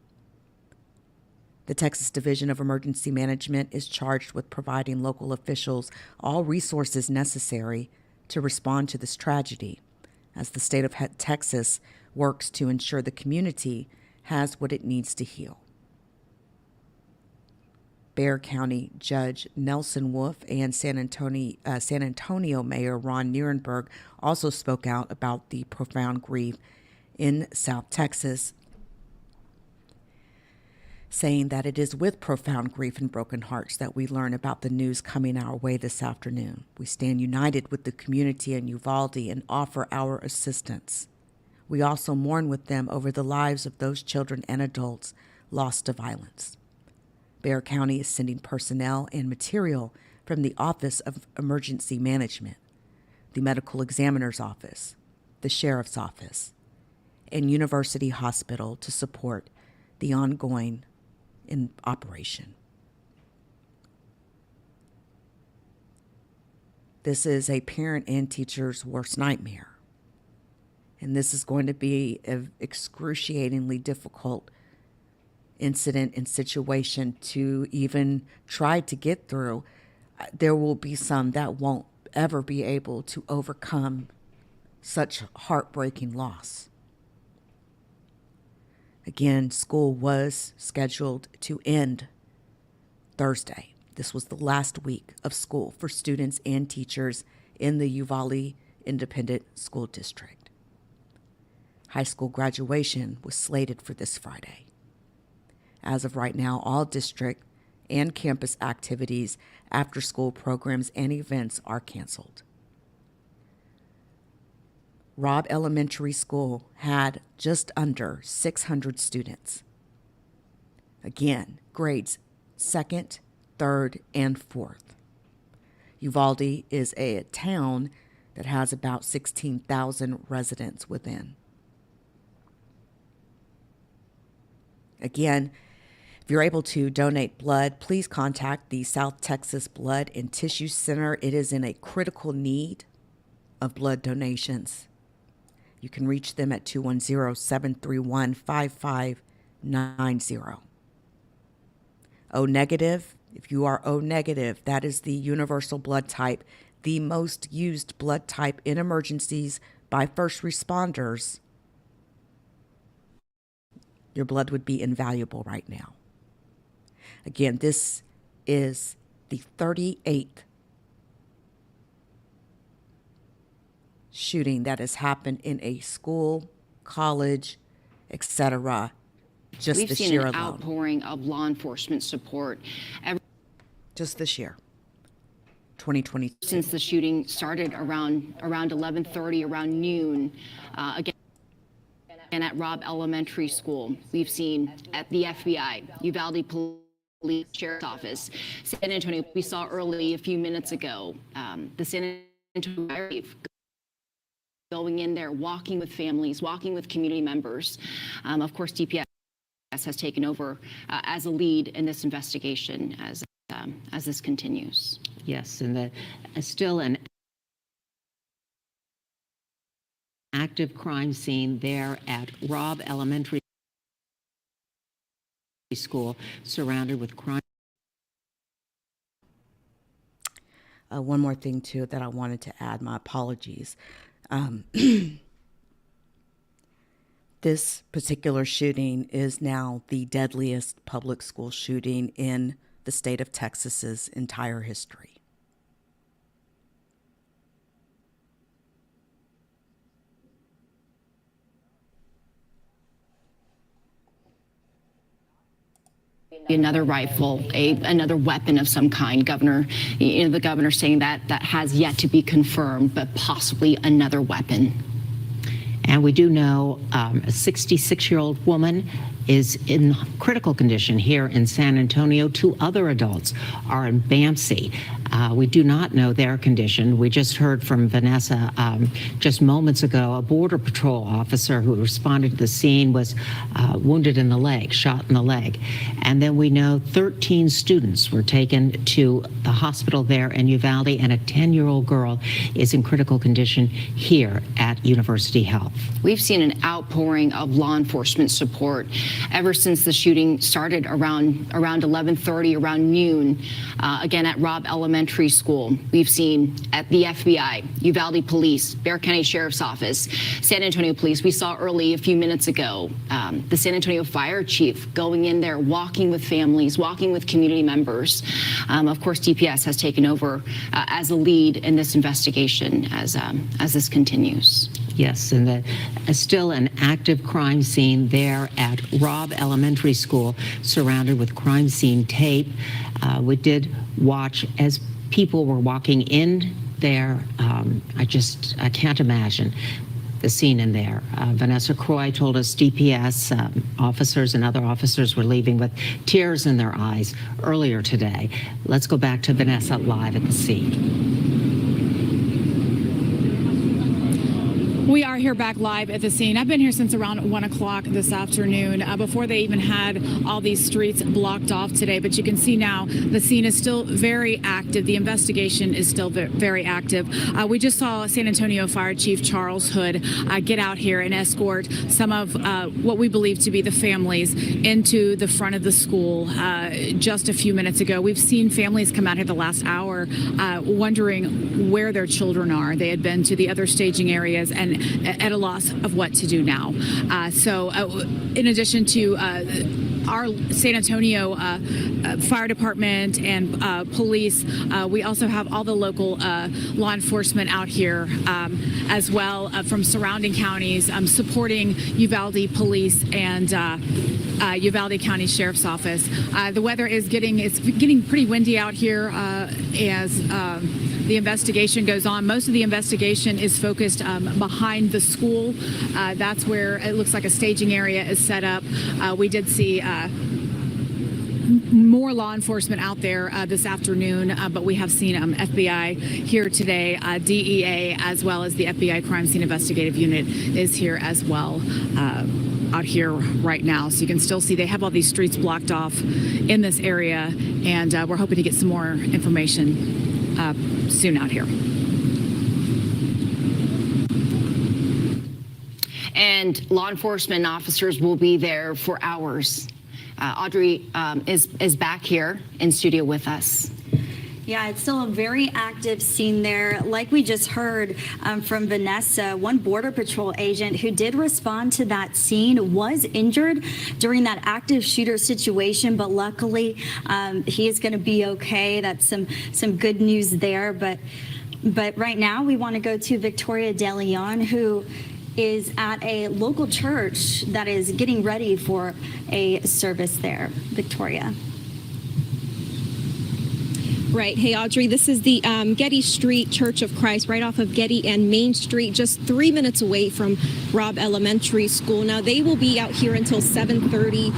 The Texas Division of Emergency Management is charged with providing local officials all resources necessary to respond to this tragedy, as the state of Texas works to ensure the community has what it needs to heal. Bexar County Judge Nelson Wolf and San Antonio Mayor Ron Nierenberg also spoke out about the profound grief in South Texas, saying that it is with profound grief and broken hearts that we learn about the news coming our way this afternoon. We stand united with the community in Uvalde and offer our assistance. We also mourn with them over the lives of those children and adults lost to violence. Bexar County is sending personnel and material from the Office of Emergency Management, the Medical Examiner's Office, the Sheriff's Office, and University Hospital to support the ongoing operation. This is a parent and teacher's worst nightmare, and this is going to be an excruciatingly difficult incident and situation to even try to get through. There will be some that won't ever be able to overcome such heartbreaking loss. Again, school was scheduled to end Thursday. This was the last week of school for students and teachers in the Uvalde Independent School District. High school graduation was slated for this Friday. As of right now, all district and campus activities, after-school programs, and events are canceled. Robb Elementary School had just under 600 students. Again, grades 2nd, 3rd, and 4th. Uvalde is a town that has about 16,000 residents within. Again, if you're able to donate blood, please contact the South Texas Blood and Tissue Center. It is in a critical need of blood donations. You can reach them at 210-731-5590. O negative, if you are O negative, that is the universal blood type, the most used blood type in emergencies by first responders. Your blood would be invaluable right now. Again, this is the 38th shooting that has happened in a school, college, etc. Just We've this seen year an alone. outpouring of law enforcement support. Just this year, 2022. Since the shooting started around 11:30, around noon, again. And at Robb Elementary School, we've seen at the FBI, Uvalde Police Sheriff's Office, San Antonio, we saw early a few minutes ago, the San Antonio Fire Chief going in there, walking with families, walking with community members. Of course, DPS has taken over as a lead in this investigation as this continues. Yes, and still an active crime scene there at Robb Elementary School, surrounded with crime. One more thing, too, that I wanted to add, my apologies. This particular shooting is now the deadliest public school shooting in the state of Texas's entire history. Another rifle, another weapon of some kind, Governor. You know, the governor saying that has yet to be confirmed, but possibly another weapon. And we do know a 66-year-old woman is in critical condition here in San Antonio. 2 other adults are in Bamsey. We do not know their condition. We just heard from Vanessa just moments ago. A Border Patrol officer who responded to the scene was wounded in the leg, shot in the leg. And then we know 13 students were taken to the hospital there in Uvalde, and a 10-year-old girl is in critical condition here at University Health. We've seen an outpouring of law enforcement support ever since the shooting started around 11:30, around noon, again at Robb Elementary School. We've seen at the FBI, Uvalde Police, Bexar County Sheriff's Office, San Antonio Police. We saw early a few minutes ago the San Antonio Fire Chief going in there, walking with families, walking with community members. Of course, DPS has taken over as a lead in this investigation as this continues. Yes, and still an active crime scene there at Robb Elementary School, surrounded with crime scene tape. We did watch as people were walking in there. I can't imagine the scene in there. Vanessa Croy told us DPS officers and other officers were leaving with tears in their eyes earlier today. Let's go back to Vanessa live at the scene. We are here back live at the scene. I've been here since around 1 o'clock this afternoon, before they even had all these streets blocked off today. But you can see now the scene is still very active. The investigation is still very active. We just saw San Antonio Fire Chief Charles Hood get out here and escort some of what we believe to be the families into the front of the school just a few minutes ago. We've seen families come out here the last hour wondering where their children are. They had been to the other staging areas and at a loss of what to do now. So in addition to our San Antonio Fire Department and police, we also have all the local law enforcement out here as well from surrounding counties supporting Uvalde Police and Uvalde County Sheriff's Office. The weather is getting pretty windy out here as the investigation goes on. Most of the investigation is focused behind the school. That's where it looks like a staging area is set up. We did see more law enforcement out there this afternoon, but we have seen FBI here today. DEA, as well as the FBI Crime Scene Investigative Unit, is here as well. Out here right now, so you can still see they have all these streets blocked off in this area, and we're hoping to get some more information soon out here. And law enforcement officers will be there for hours. Audrey is back here in studio with us. Yeah, it's still a very active scene there. Like we just heard from Vanessa, one Border Patrol agent who did respond to that scene was injured during that active shooter situation, but luckily he is going to be okay. That's some good news there. But right now we want to go to Victoria De Leon, who is at a local church that is getting ready for a service there. Victoria. Right. Hey, Audrey, this is the Getty Street Church of Christ, right off of Getty and Main Street, just 3 minutes away from Robb Elementary School. Now, they will be out here until 7:30.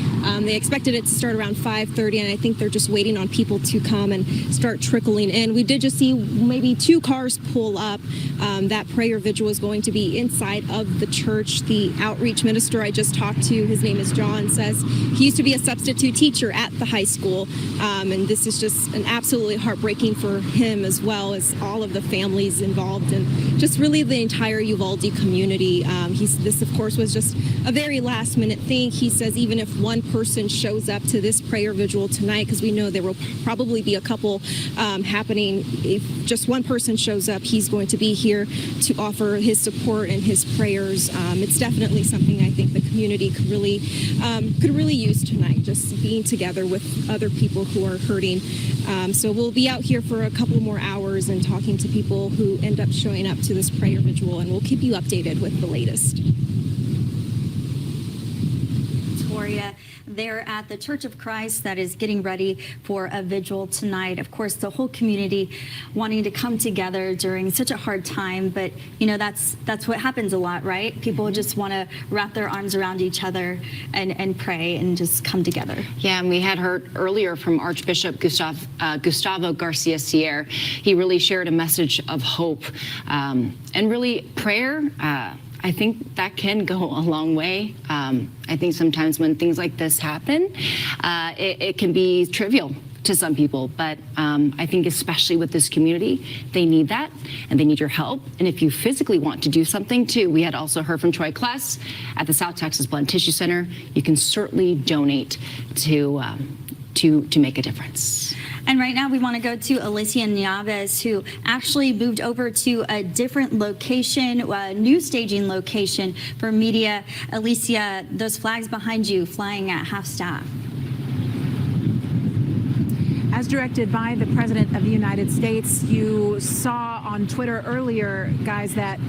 They expected it to start around 5:30, and I think they're just waiting on people to come and start trickling in. We did just see maybe 2 cars pull up. That prayer vigil is going to be inside of the church. The outreach minister I just talked to, his name is John, says he used to be a substitute teacher at the high school, and this is just an absolutely heartbreaking for him as well as all of the families involved and just really the entire Uvalde community. This, of course, was just a very last minute thing. He says even if one person shows up to this prayer vigil tonight, because we know there will probably be a couple happening, if just one person shows up, he's going to be here to offer his support and his prayers. It's definitely something I think the community could really use tonight, just being together with other people who are hurting. So we'll be out here for a couple more hours and talking to people who end up showing up to this prayer vigil, and we'll keep you updated with the latest. Victoria, there at the Church of Christ that is getting ready for a vigil tonight. Of course, the whole community wanting to come together during such a hard time, but you know, that's what happens a lot, right? People just want to wrap their arms around each other and pray and just come together. Yeah, and we had heard earlier from Archbishop Gustavo Garcia Sierra. He really shared a message of hope and really prayer. I think that can go a long way. I think sometimes when things like this happen, it can be trivial to some people, but I think especially with this community, they need that and they need your help. And if you physically want to do something too, we had also heard from Troy Kless at the South Texas Blood and Tissue Center. You can certainly donate to make a difference. And right now we want to go to Alicia Nieves, who actually moved over to a different location, a new staging location for media. Alicia, those flags behind you flying at half staff. As directed by the President of the United States, you saw on Twitter earlier, guys, that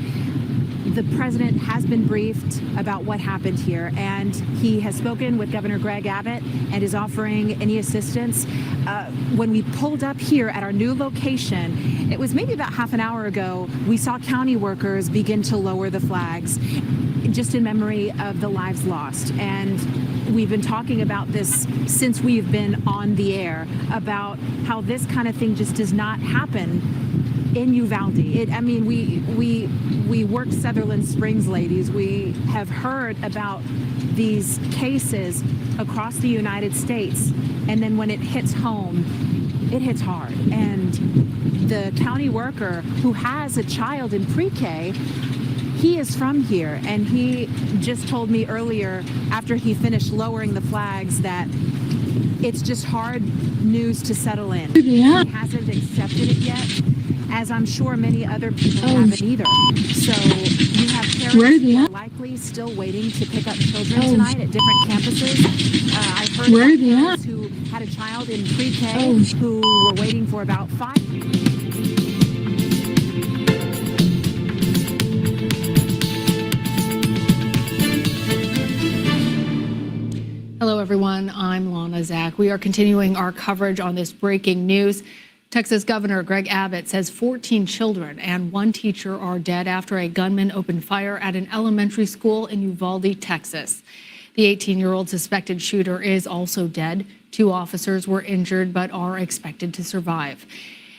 the president has been briefed about what happened here, and he has spoken with Governor Greg Abbott and is offering any assistance. When we pulled up here at our new location, it was maybe about half an hour ago, we saw county workers begin to lower the flags just in memory of the lives lost. And we've been talking about this since we've been on the air, about how this kind of thing just does not happen in Uvalde. We work Sutherland Springs, ladies. We have heard about these cases across the United States, and then when it hits home, it hits hard. And the county worker who has a child in pre-K, he is from here, and he just told me earlier, after he finished lowering the flags, that it's just hard news to settle in. He hasn't accepted it yet, as I'm sure many other people haven't either. So you have parents who are likely still waiting to pick up children tonight at different campuses. I've heard about parents who had a child in pre-K who were waiting for about 5 years. Hello, everyone. I'm Lana Zach. We are continuing our coverage on this breaking news. Texas Governor Greg Abbott says 14 children and 1 teacher are dead after a gunman opened fire at an elementary school in Uvalde, Texas. The 18-year-old suspected shooter is also dead. 2 officers were injured but are expected to survive.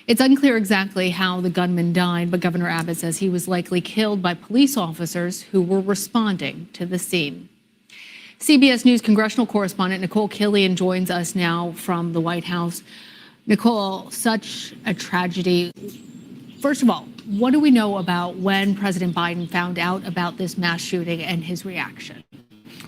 It's unclear exactly how the gunman died, but Governor Abbott says he was likely killed by police officers who were responding to the scene. CBS News congressional correspondent Nicole Killian joins us now from the White House. Nicole, such a tragedy. First of all, what do we know about when President Biden found out about this mass shooting and his reaction?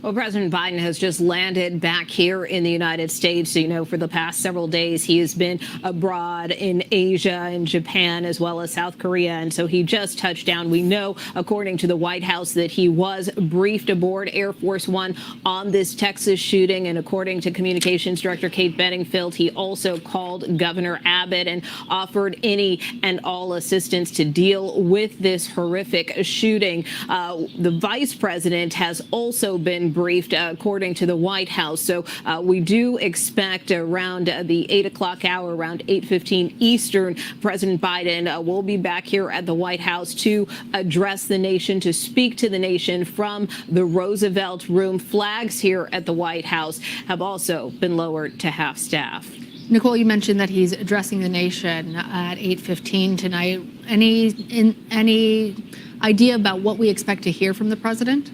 Well, President Biden has just landed back here in the United States. You know, for the past several days, he has been abroad in Asia and Japan, as well as South Korea. And so he just touched down. We know, according to the White House, that he was briefed aboard Air Force One on this Texas shooting. And according to Communications Director Kate Bedingfield, he also called Governor Abbott and offered any and all assistance to deal with this horrific shooting. The vice president has also been been briefed, according to the White House. So we do expect around the 8 o'clock hour, around 8:15 Eastern, President Biden will be back here at the White House to address the nation, to speak to the nation from the Roosevelt Room. Flags here at the White House have also been lowered to half staff. Nicole, you mentioned that he's addressing the nation at 8:15 tonight. Any idea about what we expect to hear from the president?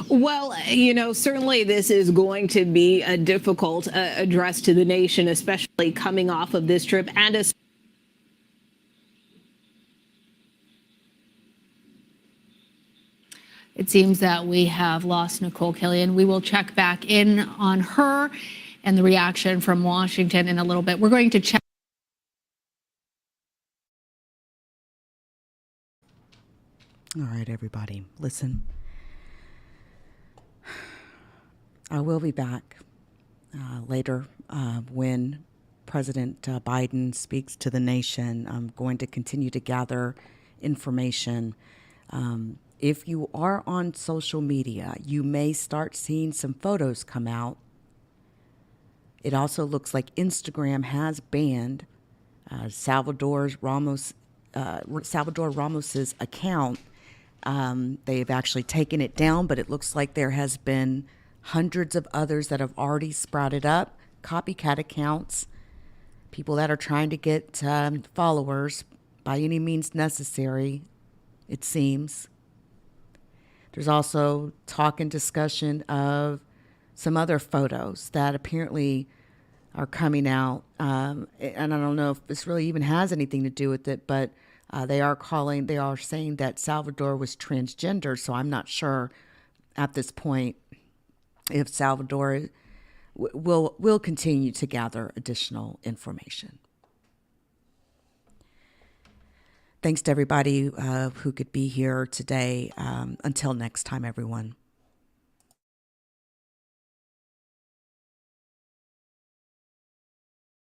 Well, certainly this is going to be a difficult address to the nation, especially coming off of this trip and It seems that we have lost Nicole Killian. We will check back in on her and the reaction from Washington in a little bit. We're going to check. All right, everybody, listen. I will be back later when President Biden speaks to the nation. I'm going to continue to gather information. If you are on social media, you may start seeing some photos come out. It also looks like Instagram has banned Salvador Ramos's account. They've actually taken it down, but it looks like there has been hundreds of others that have already sprouted up, copycat accounts, people that are trying to get followers by any means necessary, it seems. There's also talk and discussion of some other photos that apparently are coming out. And I don't know if this really even has anything to do with it, but they are saying that Salvador was transgender. So I'm not sure at this point if Salvador will continue to gather additional information. Thanks to everybody who could be here today. Until next time, everyone.